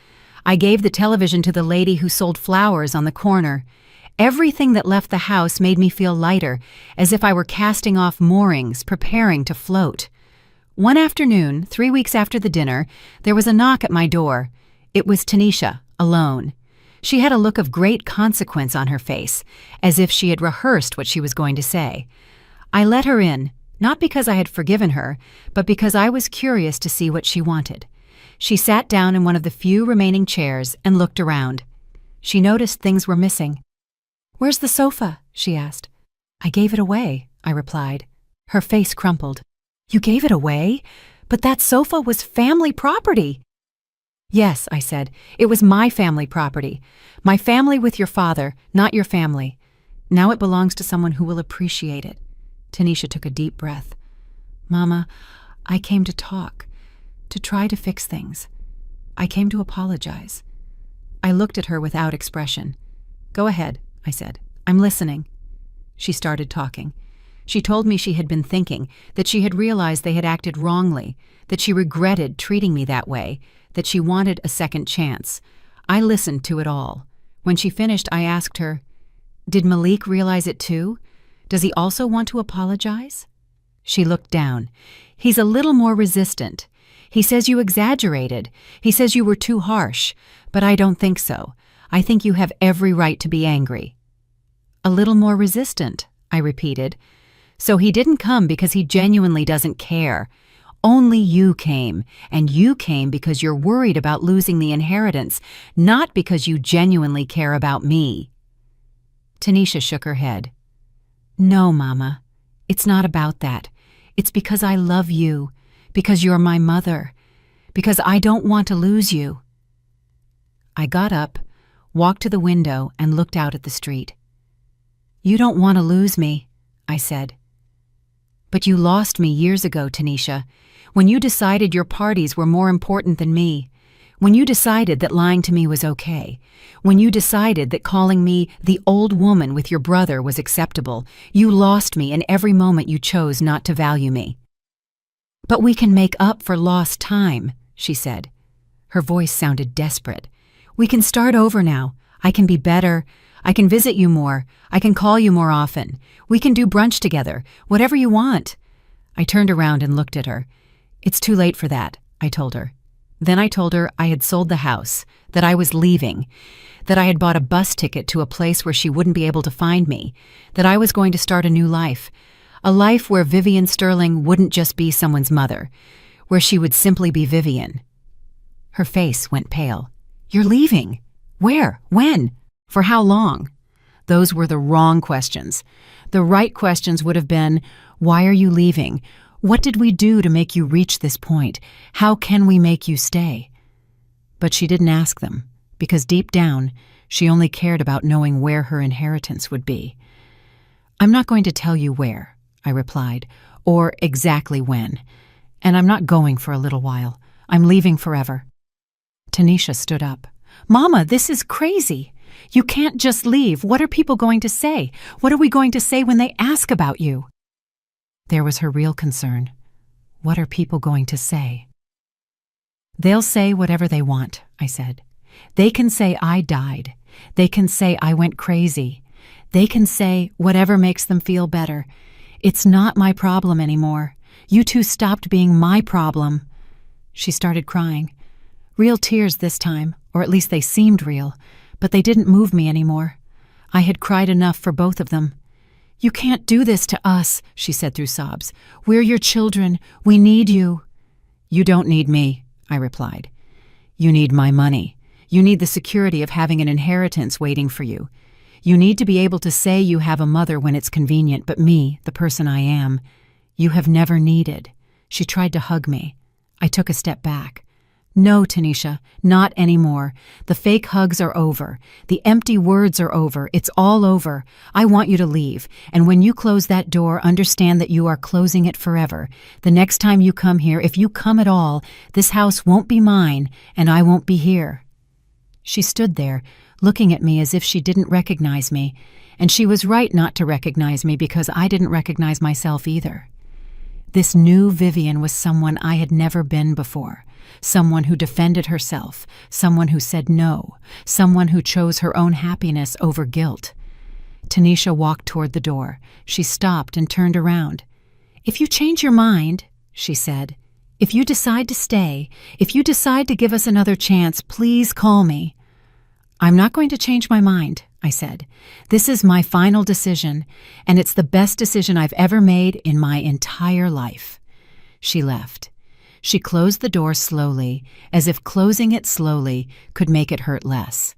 I gave the television to the lady who sold flowers on the corner. Everything that left the house made me feel lighter, as if I were casting off moorings, preparing to float. One afternoon, 3 weeks after the dinner, there was a knock at my door. It was Tanisha, alone. She had a look of great consequence on her face, as if she had rehearsed what she was going to say. I let her in, not because I had forgiven her, but because I was curious to see what she wanted. She sat down in one of the few remaining chairs and looked around. She noticed things were missing. "Where's the sofa?" she asked. "I gave it away," I replied. Her face crumpled. "You gave it away? But that sofa was family property." "Yes," I said, "it was my family property. My family with your father, not your family. Now it belongs to someone who will appreciate it." Tanisha took a deep breath. "Mama, I came to talk, to try to fix things. I came to apologize." I looked at her without expression. "Go ahead," I said. "I'm listening." She started talking. She told me she had been thinking, that she had realized they had acted wrongly, that she regretted treating me that way, that she wanted a second chance. I listened to it all. When she finished, I asked her, "Did Malik realize it too? Does he also want to apologize?" She looked down. "He's a little more resistant. He says you exaggerated. He says you were too harsh. But I don't think so. I think you have every right to be angry." "A little more resistant," I repeated. "So he didn't come because he genuinely doesn't care. Only you came, and you came because you're worried about losing the inheritance, not because you genuinely care about me." Tanisha shook her head. "No, Mama, it's not about that. It's because I love you, because you're my mother, because I don't want to lose you." I got up, walked to the window, and looked out at the street. "You don't want to lose me," I said. "But you lost me years ago, Tanisha, when you decided your parties were more important than me, when you decided that lying to me was okay, when you decided that calling me the old woman with your brother was acceptable. You lost me in every moment you chose not to value me." "But we can make up for lost time," she said. Her voice sounded desperate. "We can start over now. I can be better. I can visit you more. I can call you more often. We can do brunch together, whatever you want." I turned around and looked at her. "It's too late for that," I told her. Then I told her I had sold the house, that I was leaving, that I had bought a bus ticket to a place where she wouldn't be able to find me, that I was going to start a new life, a life where Vivian Sterling wouldn't just be someone's mother, where she would simply be Vivian. Her face went pale. "You're leaving? Where? When? For how long?" Those were the wrong questions. The right questions would have been, "Why are you leaving? What did we do to make you reach this point? How can we make you stay?" But she didn't ask them, because deep down, she only cared about knowing where her inheritance would be. "I'm not going to tell you where," I replied, "or exactly when. And I'm not going for a little while. I'm leaving forever." Tanisha stood up. "Mama, this is crazy. You can't just leave. What are people going to say? What are we going to say when they ask about you?" There was her real concern. What are people going to say? "They'll say whatever they want," I said. "They can say I died. They can say I went crazy. They can say whatever makes them feel better. It's not my problem anymore. You two stopped being my problem." She started crying. Real tears this time, or at least they seemed real, but they didn't move me anymore. I had cried enough for both of them. "You can't do this to us," she said through sobs. "We're your children. We need you." "You don't need me," I replied. "You need my money. You need the security of having an inheritance waiting for you. You need to be able to say you have a mother when it's convenient, but me, the person I am, you have never needed." She tried to hug me. I took a step back. "No, Tanisha, not anymore. The fake hugs are over. The empty words are over. It's all over. I want you to leave. And when you close that door, understand that you are closing it forever. The next time you come here, if you come at all, this house won't be mine, and I won't be here." She stood there, looking at me as if she didn't recognize me, and she was right not to recognize me because I didn't recognize myself either. This new Vivian was someone I had never been before. Someone who defended herself, someone who said no, someone who chose her own happiness over guilt. Tanisha walked toward the door. She stopped and turned around. "If you change your mind," she said, "if you decide to stay, if you decide to give us another chance, please call me." "I'm not going to change my mind," I said. "This is my final decision, and it's the best decision I've ever made in my entire life." She left. She closed the door slowly, as if closing it slowly could make it hurt less.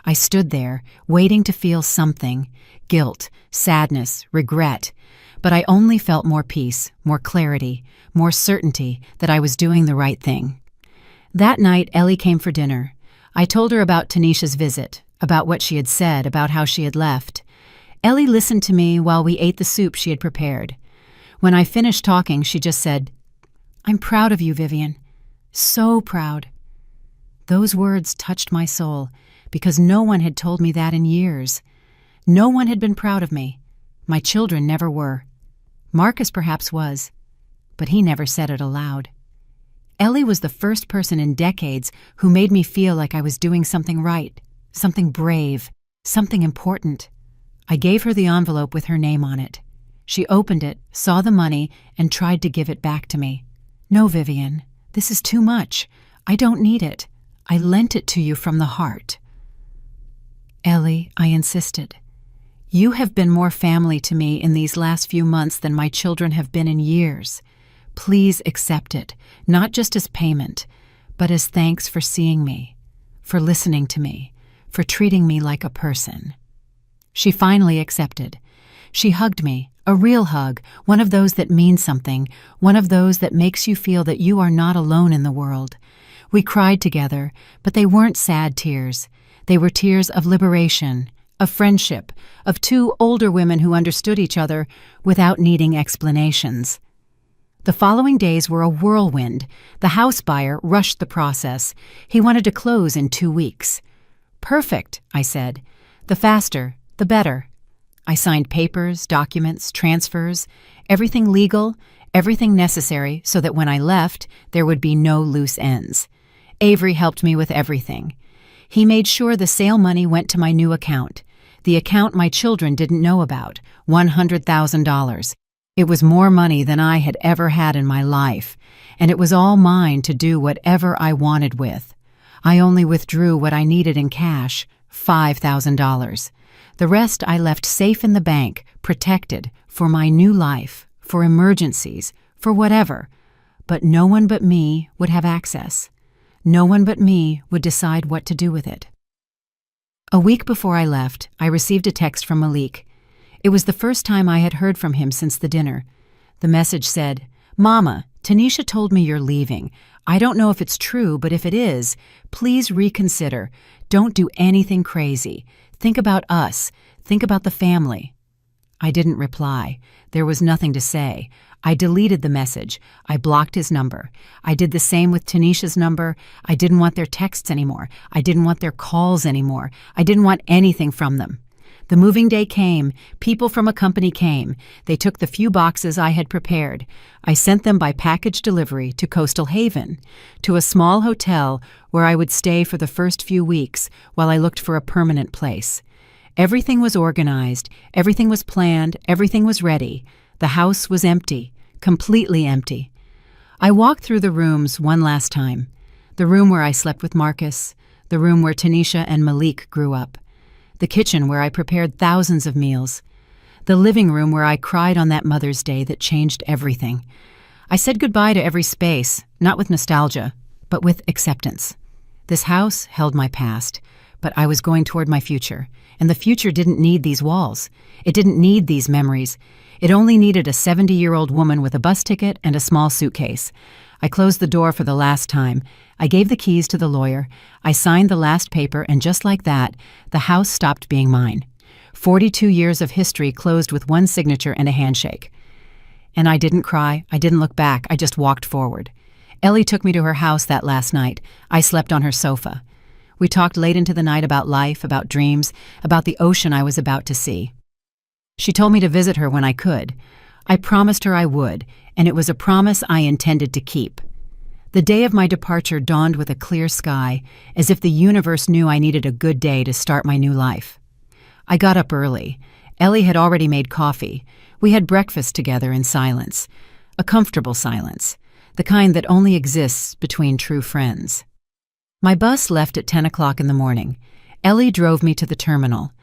I stood there, waiting to feel something, guilt, sadness, regret, but I only felt more peace, more clarity, more certainty that I was doing the right thing. That night, Ellie came for dinner. I told her about Tanisha's visit, about what she had said, about how she had left. Ellie listened to me while we ate the soup she had prepared. When I finished talking, she just said, "I'm proud of you, Vivian. So proud." Those words touched my soul because no one had told me that in years. No one had been proud of me. My children never were. Marcus perhaps was, but he never said it aloud. Ellie was the first person in decades who made me feel like I was doing something right, something brave, something important. I gave her the envelope with her name on it. She opened it, saw the money, and tried to give it back to me. "No, Vivian, this is too much. I don't need it. I lent it to you from the heart." "Ellie," I insisted, "you have been more family to me in these last few months than my children have been in years. Please accept it, not just as payment, but as thanks for seeing me, for listening to me, for treating me like a person." She finally accepted. She hugged me, a real hug, one of those that mean something, one of those that makes you feel that you are not alone in the world. We cried together, but they weren't sad tears. They were tears of liberation, of friendship, of two older women who understood each other without needing explanations. The following days were a whirlwind. The house buyer rushed the process. He wanted to close in 2 weeks. "Perfect," I said. "The faster, the better." I signed papers, documents, transfers, everything legal, everything necessary so that when I left, there would be no loose ends. Avery helped me with everything. He made sure the sale money went to my new account, the account my children didn't know about, $100,000. It was more money than I had ever had in my life, and it was all mine to do whatever I wanted with. I only withdrew what I needed in cash, $5,000. The rest I left safe in the bank, protected, for my new life, for emergencies, for whatever. But no one but me would have access. No one but me would decide what to do with it. A week before I left, I received a text from Malik. It was the first time I had heard from him since the dinner. The message said, "Mama, Tanisha told me you're leaving. I don't know if it's true, but if it is, please reconsider. Don't do anything crazy. Think about us. Think about the family." I didn't reply. There was nothing to say. I deleted the message. I blocked his number. I did the same with Tanisha's number. I didn't want their texts anymore. I didn't want their calls anymore. I didn't want anything from them. The moving day came. People from a company came. They took the few boxes I had prepared. I sent them by package delivery to Coastal Haven, to a small hotel where I would stay for the first few weeks while I looked for a permanent place. Everything was organized. Everything was planned. Everything was ready. The house was empty, completely empty. I walked through the rooms one last time. The room where I slept with Marcus, the room where Tanisha and Malik grew up, the kitchen where I prepared thousands of meals, the living room where I cried on that Mother's Day that changed everything. I said goodbye to every space, not with nostalgia, but with acceptance. This house held my past, but I was going toward my future, and the future didn't need these walls. It didn't need these memories. It only needed a 70-year-old woman with a bus ticket and a small suitcase. I closed the door for the last time. I gave the keys to the lawyer. I signed the last paper, and just like that, the house stopped being mine. 42 years of history closed with one signature and a handshake. And I didn't cry. I didn't look back. I just walked forward. Ellie took me to her house that last night. I slept on her sofa. We talked late into the night about life, about dreams, about the ocean I was about to see. She told me to visit her when I could. I promised her I would, and it was a promise I intended to keep. The day of my departure dawned with a clear sky, as if the universe knew I needed a good day to start my new life. I got up early. Ellie had already made coffee. We had breakfast together in silence, a comfortable silence, the kind that only exists between true friends. My bus left at 10 o'clock in the morning. Ellie drove me to the terminal.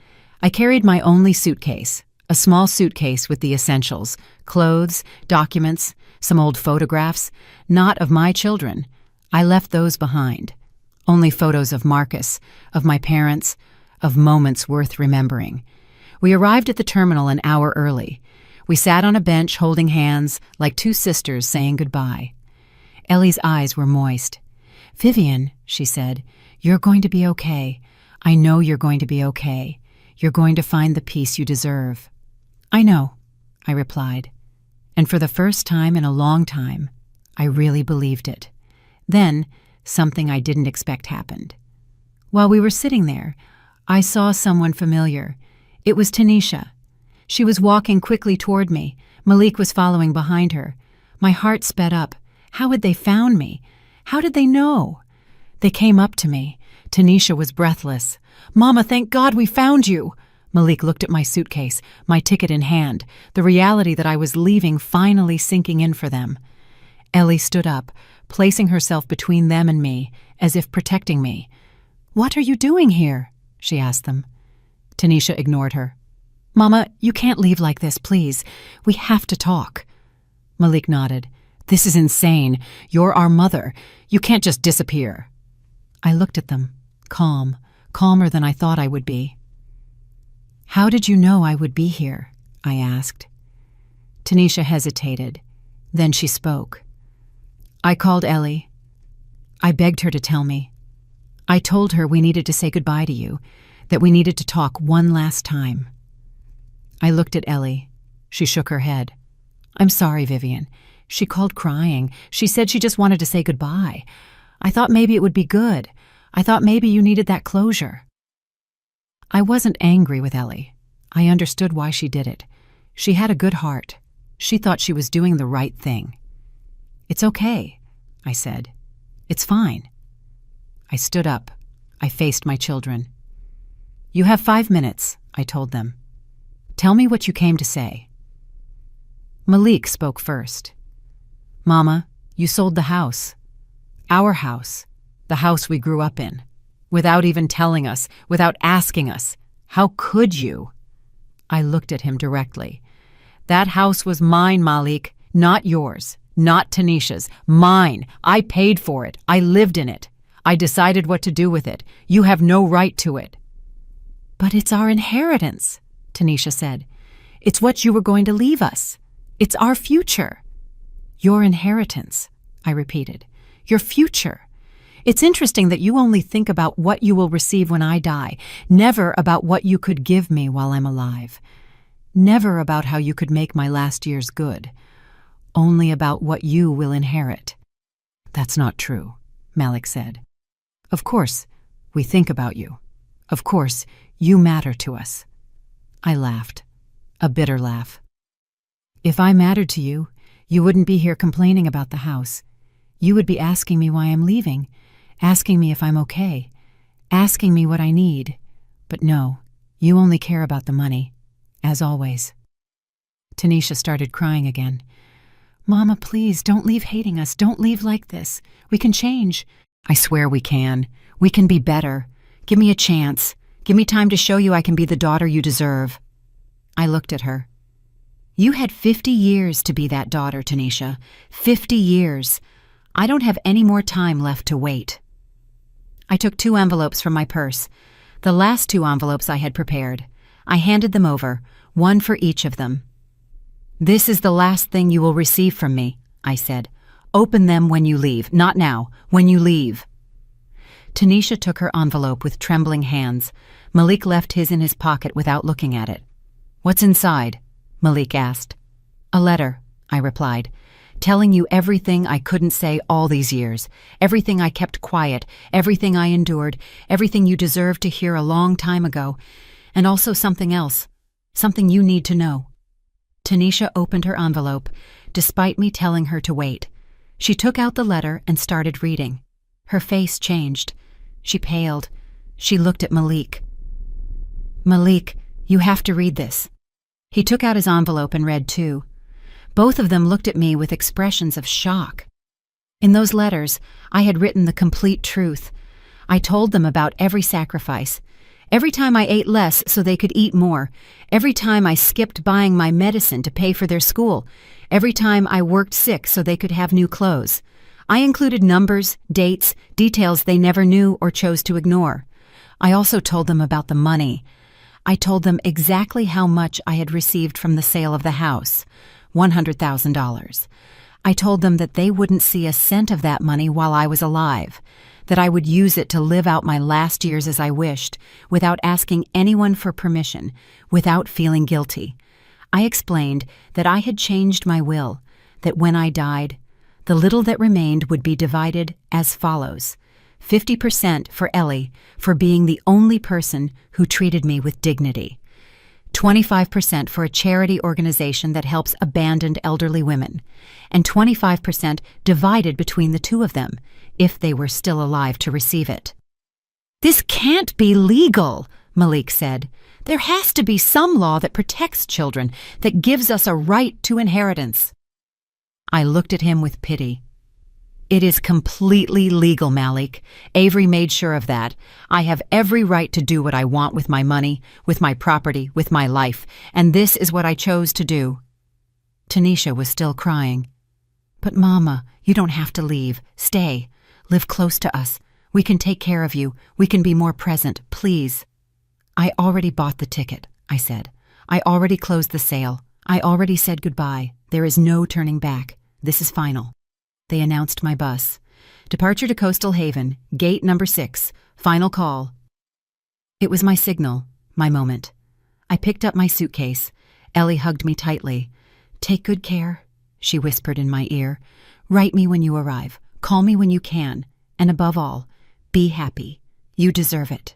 I carried my only suitcase, a small suitcase with the essentials, clothes, documents, some old photographs, not of my children. I left those behind. Only photos of Marcus, of my parents, of moments worth remembering. We arrived at the terminal an hour early. We sat on a bench holding hands like two sisters saying goodbye. Ellie's eyes were moist. "Vivian," she said, "you're going to be okay. I know you're going to be okay. You're going to find the peace you deserve." "I know," I replied. And for the first time in a long time, I really believed it. Then, something I didn't expect happened. While we were sitting there, I saw someone familiar. It was Tanisha. She was walking quickly toward me. Malik was following behind her. My heart sped up. How had they found me? How did they know? They came up to me. Tanisha was breathless. "Mama, thank God we found you!" Malik looked at my suitcase, my ticket in hand, the reality that I was leaving finally sinking in for them. Ellie stood up, placing herself between them and me, as if protecting me. "What are you doing here?" she asked them. Tanisha ignored her. "Mama, you can't leave like this, please. We have to talk." Malik nodded. "This is insane. You're our mother. You can't just disappear." I looked at them, calm, calmer than I thought I would be. "How did you know I would be here?" I asked. Tanisha hesitated. Then she spoke. "I called Ellie. I begged her to tell me. I told her we needed to say goodbye to you, that we needed to talk one last time." I looked at Ellie. She shook her head. "I'm sorry, Vivian. She called crying. She said she just wanted to say goodbye. I thought maybe it would be good. I thought maybe you needed that closure." I wasn't angry with Ellie. I understood why she did it. She had a good heart. She thought she was doing the right thing. "It's okay," I said. "It's fine." I stood up. I faced my children. "You have 5 minutes," I told them. "Tell me what you came to say." Malik spoke first. "Mama, you sold the house. Our house. The house we grew up in. Without even telling us, without asking us. How could you?" I looked at him directly. "That house was mine, Malik, not yours, not Tanisha's. Mine. I paid for it. I lived in it. I decided what to do with it. You have no right to it." "But it's our inheritance," Tanisha said. "It's what you were going to leave us. It's our future." "Your inheritance," I repeated. "Your future. It's interesting that you only think about what you will receive when I die, never about what you could give me while I'm alive." Never about how you could make my last years good. Only about what you will inherit." "That's not true," Malik said. "Of course, we think about you. Of course, you matter to us." I laughed, a bitter laugh. "If I mattered to you, you wouldn't be here complaining about the house. You would be asking me why I'm leaving, asking me if I'm okay, asking me what I need. But no, you only care about the money, as always." Tanisha started crying again. "Mama, please, don't leave hating us. Don't leave like this. We can change." "I swear we can. We can be better. Give me a chance. Give me time to show you I can be the daughter you deserve." I looked at her. "You had 50 years to be that daughter, Tanisha. 50 years. I don't have any more time left to wait." I took 2 envelopes from my purse, the last 2 envelopes I had prepared. I handed them over, one for each of them. "This is the last thing you will receive from me," I said. "Open them when you leave. Not now, when you leave." Tanisha took her envelope with trembling hands. Malik left his in his pocket without looking at it. "What's inside?" Malik asked. "A letter," I replied, "telling you everything I couldn't say all these years, everything I kept quiet, everything I endured, everything you deserved to hear a long time ago, and also something else, something you need to know." Tanisha opened her envelope, despite me telling her to wait. She took out the letter and started reading. Her face changed. She paled. She looked at Malik. "Malik, you have to read this." He took out his envelope and read too. Both of them looked at me with expressions of shock. In those letters, I had written the complete truth. I told them about every sacrifice. Every time I ate less so they could eat more. Every time I skipped buying my medicine to pay for their school. Every time I worked sick so they could have new clothes. I included numbers, dates, details they never knew or chose to ignore. I also told them about the money. I told them exactly how much I had received from the sale of the house, $100,000. I told them that they wouldn't see a cent of that money while I was alive, that I would use it to live out my last years as I wished, without asking anyone for permission, without feeling guilty. I explained that I had changed my will, that when I died, the little that remained would be divided as follows: 50% for Ellie for being the only person who treated me with dignity, 25% for a charity organization that helps abandoned elderly women, and 25% divided between the 2 of them, if they were still alive to receive it. "This can't be legal," Malik said. "There has to be some law that protects children, that gives us a right to inheritance." I looked at him with pity. "It is completely legal, Malik. Avery made sure of that. I have every right to do what I want with my money, with my property, with my life, and this is what I chose to do." Tanisha was still crying. "But Mama, you don't have to leave. Stay. Live close to us. We can take care of you. We can be more present, please." "I already bought the ticket," I said. "I already closed the sale. I already said goodbye. There is no turning back. This is final." They announced my bus. "Departure to Coastal Haven, gate number 6, final call." It was my signal, my moment. I picked up my suitcase. Ellie hugged me tightly. "Take good care," she whispered in my ear. "Write me when you arrive. Call me when you can. And above all, be happy. You deserve it."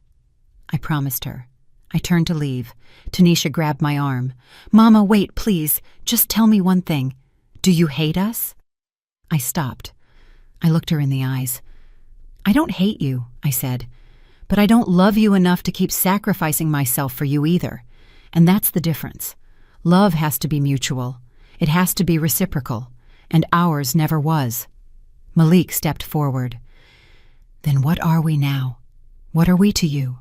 I promised her. I turned to leave. Tanisha grabbed my arm. "Mama, wait, please. Just tell me one thing. Do you hate us?" I stopped. I looked her in the eyes. "I don't hate you," I said, "but I don't love you enough to keep sacrificing myself for you either. And that's the difference. Love has to be mutual. It has to be reciprocal. And ours never was." Malik stepped forward. "Then what are we now? What are we to you?"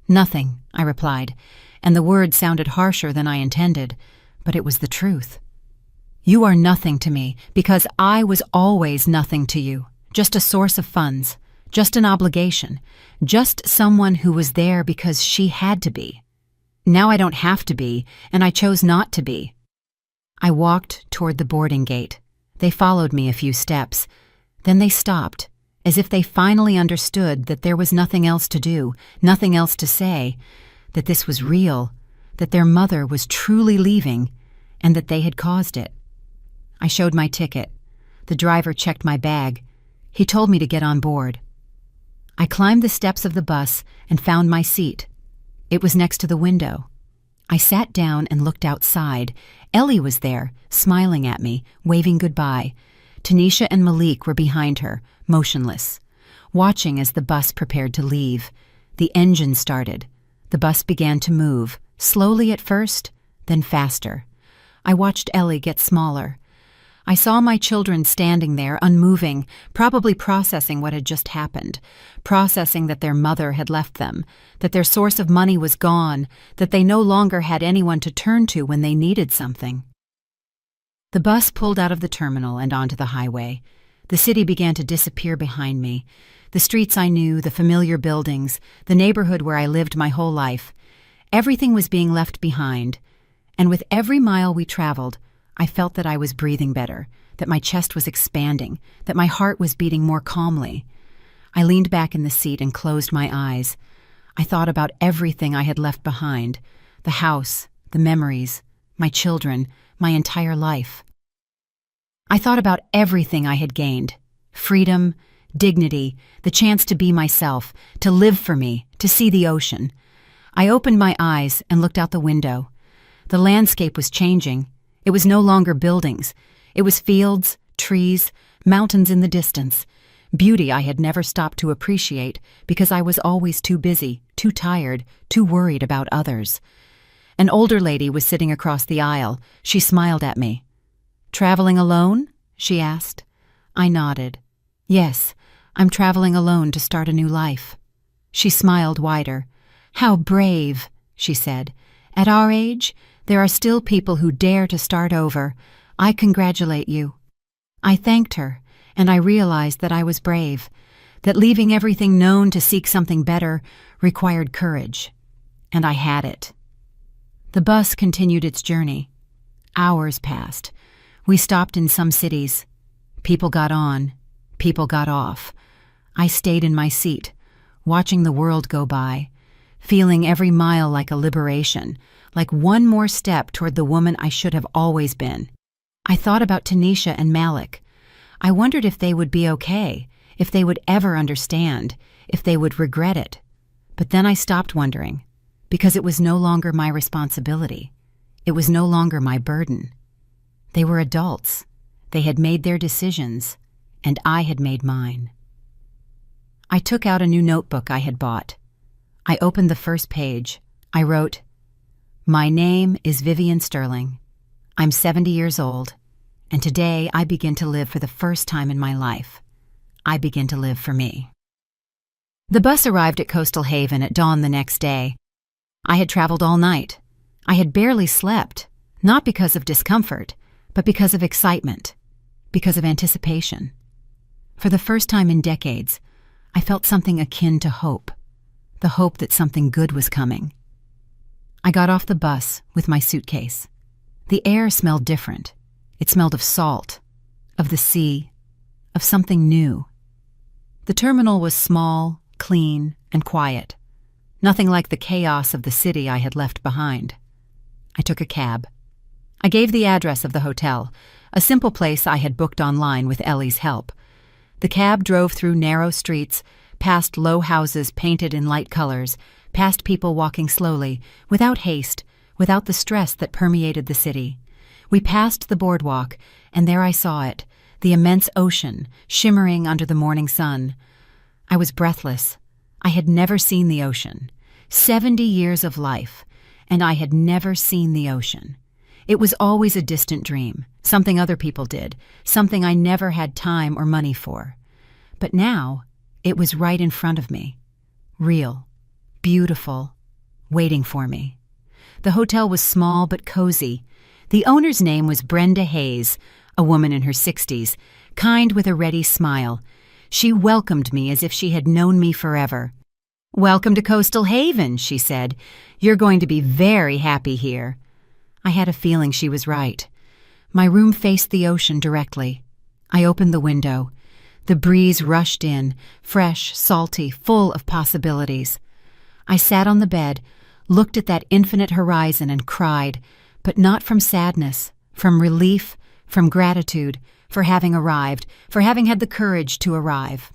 "Nothing," I replied, and the word sounded harsher than I intended, but it was the truth. "You are nothing to me because I was always nothing to you, just a source of funds, just an obligation, just someone who was there because she had to be. Now I don't have to be, and I chose not to be." I walked toward the boarding gate. They followed me a few steps. Then they stopped, as if they finally understood that there was nothing else to do, nothing else to say, that this was real, that their mother was truly leaving and that they had caused it. I showed my ticket. The driver checked my bag. He told me to get on board. I climbed the steps of the bus and found my seat. It was next to the window. I sat down and looked outside. Ellie was there, smiling at me, waving goodbye. Tanisha and Malik were behind her, motionless, watching as the bus prepared to leave. The engine started. The bus began to move, slowly at first, then faster. I watched Ellie get smaller. I saw my children standing there, unmoving, probably processing what had just happened, processing that their mother had left them, that their source of money was gone, that they no longer had anyone to turn to when they needed something. The bus pulled out of the terminal and onto the highway. The city began to disappear behind me. The streets I knew, the familiar buildings, the neighborhood where I lived my whole life. Everything was being left behind. And with every mile we traveled, I felt that I was breathing better, that my chest was expanding, that my heart was beating more calmly. I leaned back in the seat and closed my eyes. I thought about everything I had left behind, the house, the memories, my children, my entire life. I thought about everything I had gained: freedom, dignity, the chance to be myself, to live for me, to see the ocean. I opened my eyes and looked out the window. The landscape was changing. It was no longer buildings. It was fields, trees, mountains in the distance. Beauty I had never stopped to appreciate because I was always too busy, too tired, too worried about others. An older lady was sitting across the aisle. She smiled at me. "Traveling alone?" she asked. I nodded. "Yes, I'm traveling alone to start a new life." She smiled wider. "How brave," she said. "At our age, there are still people who dare to start over. I congratulate you." I thanked her, and I realized that I was brave, that leaving everything known to seek something better required courage. And I had it. The bus continued its journey. Hours passed. We stopped in some cities. People got on. People got off. I stayed in my seat, watching the world go by, feeling every mile like a liberation, like one more step toward the woman I should have always been. I thought about Tanisha and Malik. I wondered if they would be okay, if they would ever understand, if they would regret it. But then I stopped wondering, because it was no longer my responsibility. It was no longer my burden. They were adults. They had made their decisions, and I had made mine. I took out a new notebook I had bought. I opened the first page. I wrote, "My name is Vivian Sterling. I'm 70 years old, and today I begin to live for the first time in my life. I begin to live for me." The bus arrived at Coastal Haven at dawn the next day. I had traveled all night. I had barely slept, not because of discomfort, but because of excitement, because of anticipation. For the first time in decades, I felt something akin to hope, the hope that something good was coming. I got off the bus with my suitcase. The air smelled different. It smelled of salt, of the sea, of something new. The terminal was small, clean, and quiet. Nothing like the chaos of the city I had left behind. I took a cab. I gave the address of the hotel, a simple place I had booked online with Ellie's help. The cab drove through narrow streets, past low houses painted in light colors, past people walking slowly, without haste, without the stress that permeated the city. We passed the boardwalk, and there I saw it, the immense ocean, shimmering under the morning sun. I was breathless. I had never seen the ocean. 70 years of life, and I had never seen the ocean. It was always a distant dream, something other people did, something I never had time or money for. But now, it was right in front of me. Real, beautiful, waiting for me. The hotel was small but cozy. The owner's name was Brenda Hayes, a woman in her 60s, kind with a ready smile. She welcomed me as if she had known me forever. "Welcome to Coastal Haven," she said. "You're going to be very happy here." I had a feeling she was right. My room faced the ocean directly. I opened the window. The breeze rushed in, fresh, salty, full of possibilities. I sat on the bed, looked at that infinite horizon and cried, but not from sadness, from relief, from gratitude, for having arrived, for having had the courage to arrive.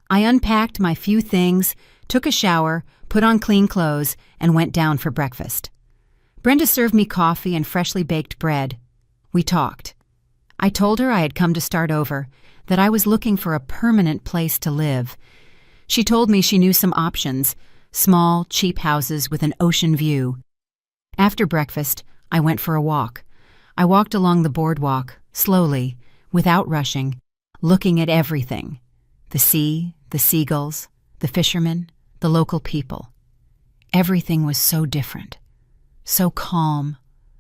I unpacked my few things, took a shower, put on clean clothes, and went down for breakfast. Brenda served me coffee and freshly baked bread. We talked. I told her I had come to start over, that I was looking for a permanent place to live. She told me she knew some options, small, cheap houses with an ocean view. After breakfast, I went for a walk. I walked along the boardwalk, slowly, without rushing, looking at everything. The sea, the seagulls, the fishermen, the local people. Everything was so different, so calm,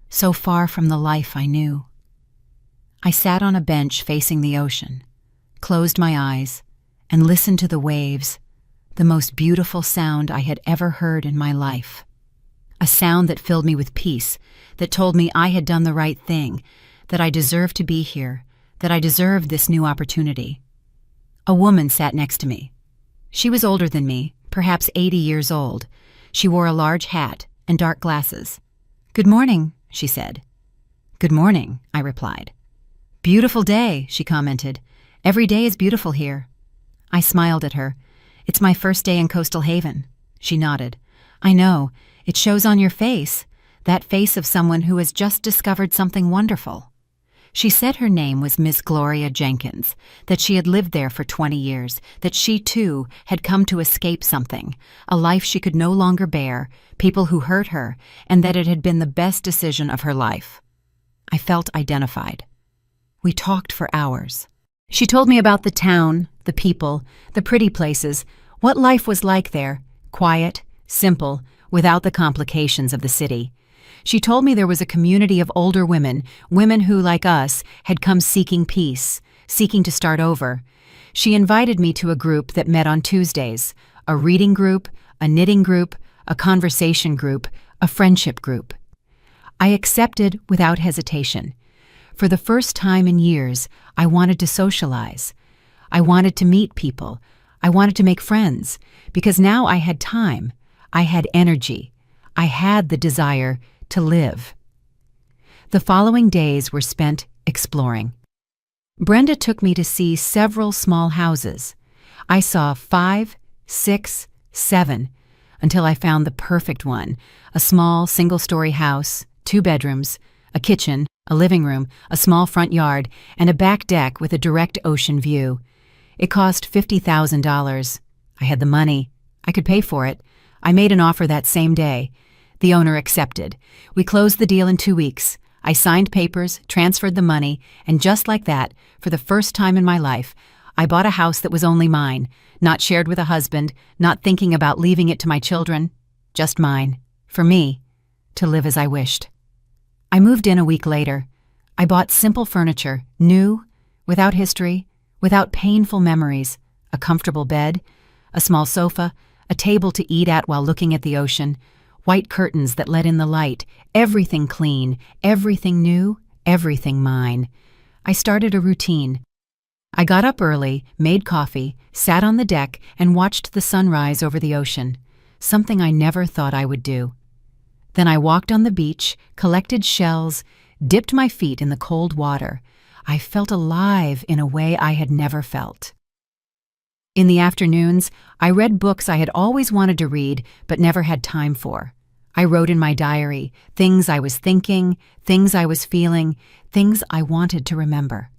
so far from the life I knew. I sat on a bench facing the ocean, closed my eyes, and listened to the waves, the most beautiful sound I had ever heard in my life. A sound that filled me with peace, that told me I had done the right thing, that I deserved to be here, that I deserved this new opportunity. A woman sat next to me. She was older than me, perhaps 80 years old. She wore a large hat and dark glasses. "Good morning," she said. "Good morning," I replied. "Beautiful day," she commented. "Every day is beautiful here." I smiled at her. "It's my first day in Coastal Haven." She nodded. "I know. It shows on your face, that face of someone who has just discovered something wonderful." She said her name was Miss Gloria Jenkins, that she had lived there for 20 years, that she, too, had come to escape something, a life she could no longer bear, people who hurt her, and that it had been the best decision of her life. I felt identified. We talked for hours. She told me about the town, the people, the pretty places, what life was like there, quiet, simple, without the complications of the city. She told me there was a community of older women, women who, like us, had come seeking peace, seeking to start over. She invited me to a group that met on Tuesdays, a reading group, a knitting group, a conversation group, a friendship group. I accepted without hesitation. For the first time in years, I wanted to socialize. I wanted to meet people. I wanted to make friends, because now I had time. I had energy. I had the desire to live. The following days were spent exploring. Brenda took me to see several small houses. I saw 5, 6, 7, until I found the perfect one, a small single-story house, 2 bedrooms, a kitchen, a living room, a small front yard, and a back deck with a direct ocean view. It cost $50,000. I had the money. I could pay for it. I made an offer that same day. The owner accepted. We closed the deal in 2 weeks. I signed papers, transferred the money, and just like that, for the first time in my life, I bought a house that was only mine, not shared with a husband, not thinking about leaving it to my children, just mine, for me, to live as I wished. I moved in a week later. I bought simple furniture, new, without history, without painful memories, a comfortable bed, a small sofa, a table to eat at while looking at the ocean, white curtains that let in the light, everything clean, everything new, everything mine. I started a routine. I got up early, made coffee, sat on the deck, and watched the sunrise over the ocean, something I never thought I would do. Then I walked on the beach, collected shells, dipped my feet in the cold water. I felt alive in a way I had never felt. In the afternoons, I read books I had always wanted to read but never had time for. I wrote in my diary things I was thinking, things I was feeling, things I wanted to remember.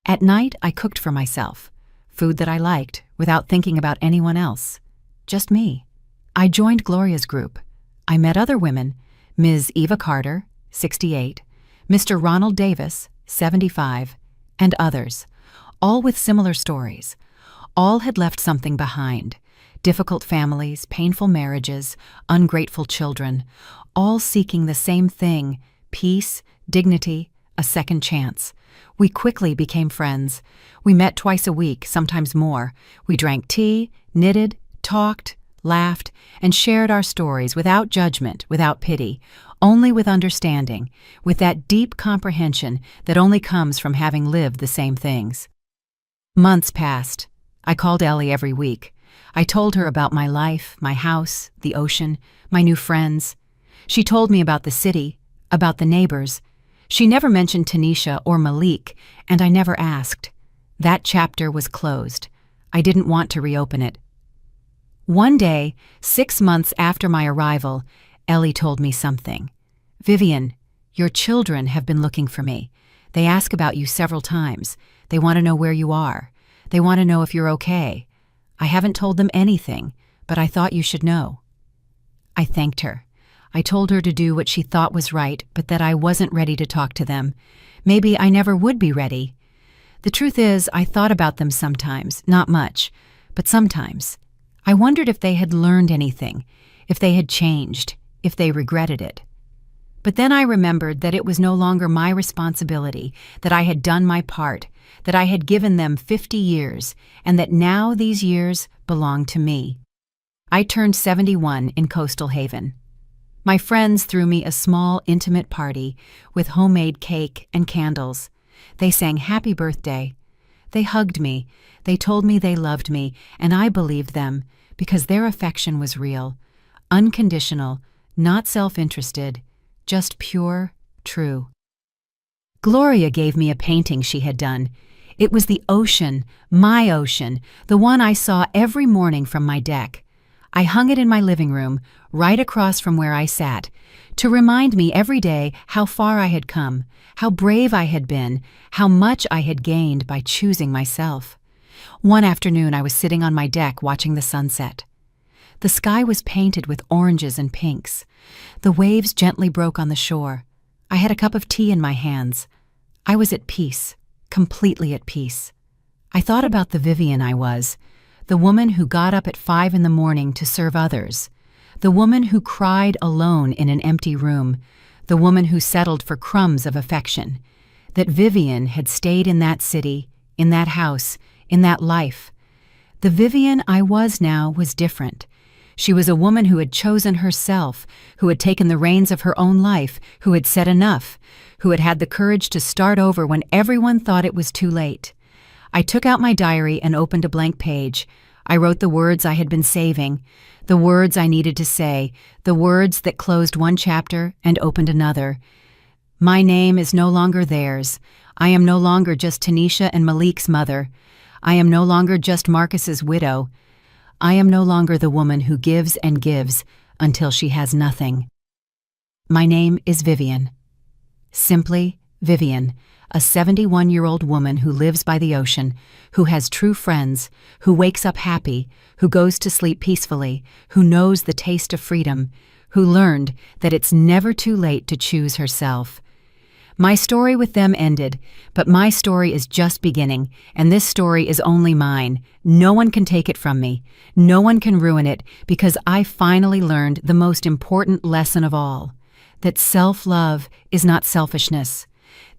At night, I cooked for myself, food that I liked, without thinking about anyone else. Just me. I joined Gloria's group. I met other women, Ms. Eva Carter, 68, Mr. Ronald Davis, 75, and others, all with similar stories. All had left something behind. Difficult families, painful marriages, ungrateful children, all seeking the same thing, peace, dignity, a second chance. We quickly became friends. We met twice a week, sometimes more. We drank tea, knitted, talked, laughed, and shared our stories without judgment, without pity, only with understanding, with that deep comprehension that only comes from having lived the same things. Months passed. I called Ellie every week. I told her about my life, my house, the ocean, my new friends. She told me about the city, about the neighbors. She never mentioned Tanisha or Malik, and I never asked. That chapter was closed. I didn't want to reopen it. One day, 6 months after my arrival, Ellie told me something. "Vivian, your children have been looking for me. They ask about you several times. They want to know where you are. They want to know if you're okay. I haven't told them anything, but I thought you should know." I thanked her. I told her to do what she thought was right, but that I wasn't ready to talk to them. Maybe I never would be ready. The truth is, I thought about them sometimes, not much, but sometimes. I wondered if they had learned anything, if they had changed, if they regretted it. But then I remembered that it was no longer my responsibility, that I had done my part, that I had given them 50 years, and that now these years belonged to me. I turned 71 in Coastal Haven. My friends threw me a small, intimate party with homemade cake and candles. They sang happy birthday. They hugged me. They told me they loved me, and I believed them because their affection was real, unconditional, not self-interested, just pure, true. Gloria gave me a painting she had done. It was the ocean, my ocean, the one I saw every morning from my deck. I hung it in my living room, right across from where I sat, to remind me every day how far I had come, how brave I had been, how much I had gained by choosing myself. One afternoon I was sitting on my deck watching the sunset. The sky was painted with oranges and pinks. The waves gently broke on the shore. I had a cup of tea in my hands. I was at peace, completely at peace. I thought about the Vivian I was, the woman who got up at 5 in the morning to serve others, the woman who cried alone in an empty room, the woman who settled for crumbs of affection. That Vivian had stayed in that city, in that house, in that life. The Vivian I was now was different. She was a woman who had chosen herself, who had taken the reins of her own life, who had said enough, who had had the courage to start over when everyone thought it was too late. I took out my diary and opened a blank page. I wrote the words I had been saving, the words I needed to say, the words that closed one chapter and opened another. My name is no longer theirs. I am no longer just Tanisha and Malik's mother. I am no longer just Marcus's widow. I am no longer the woman who gives and gives until she has nothing. My name is Vivian. Simply Vivian, a 71-year-old woman who lives by the ocean, who has true friends, who wakes up happy, who goes to sleep peacefully, who knows the taste of freedom, who learned that it's never too late to choose herself. My story with them ended, but my story is just beginning, and this story is only mine. No one can take it from me. No one can ruin it, because I finally learned the most important lesson of all, that self-love is not selfishness,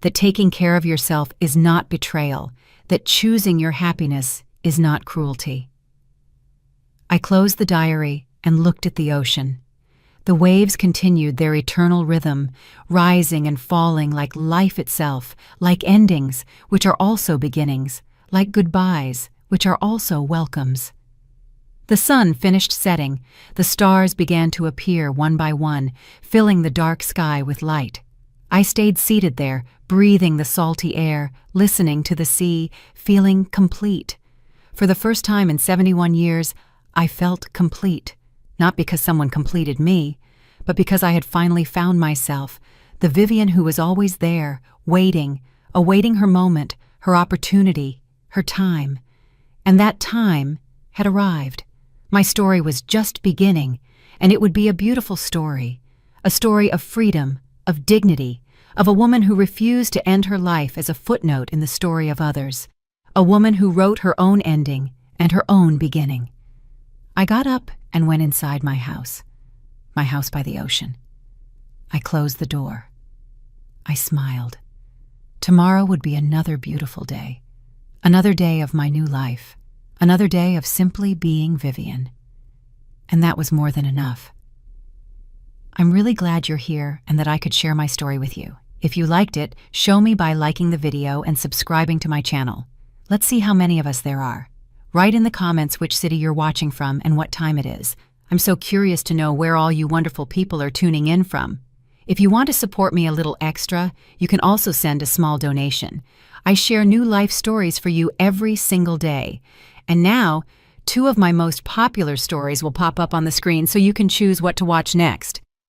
that taking care of yourself is not betrayal, that choosing your happiness is not cruelty. I closed the diary and looked at the ocean. The waves continued their eternal rhythm, rising and falling like life itself, like endings, which are also beginnings, like goodbyes, which are also welcomes. The sun finished setting. The stars began to appear one by one, filling the dark sky with light. I stayed seated there, breathing the salty air, listening to the sea, feeling complete. For the first time in 71 years, I felt complete. Not because someone completed me, but because I had finally found myself, the Vivian who was always there, waiting, awaiting her moment, her opportunity, her time. And that time had arrived. My story was just beginning, and it would be a beautiful story, a story of freedom, of dignity, of a woman who refused to end her life as a footnote in the story of others, a woman who wrote her own ending and her own beginning. I got up and went inside my house by the ocean. I closed the door. I smiled. Tomorrow would be another beautiful day, another day of my new life, another day of simply being Vivian. And that was more than enough. I'm really glad you're here and that I could share my story with you. If you liked it, show me by liking the video and subscribing to my channel. Let's see how many of us there are. Write in the comments which city you're watching from and what time it is. I'm so curious to know where all you wonderful people are tuning in from. If you want to support me a little extra, you can also send a small donation. I share new life stories for you every single day. And now, 2 of my most popular stories will pop up on the screen so you can choose what to watch next.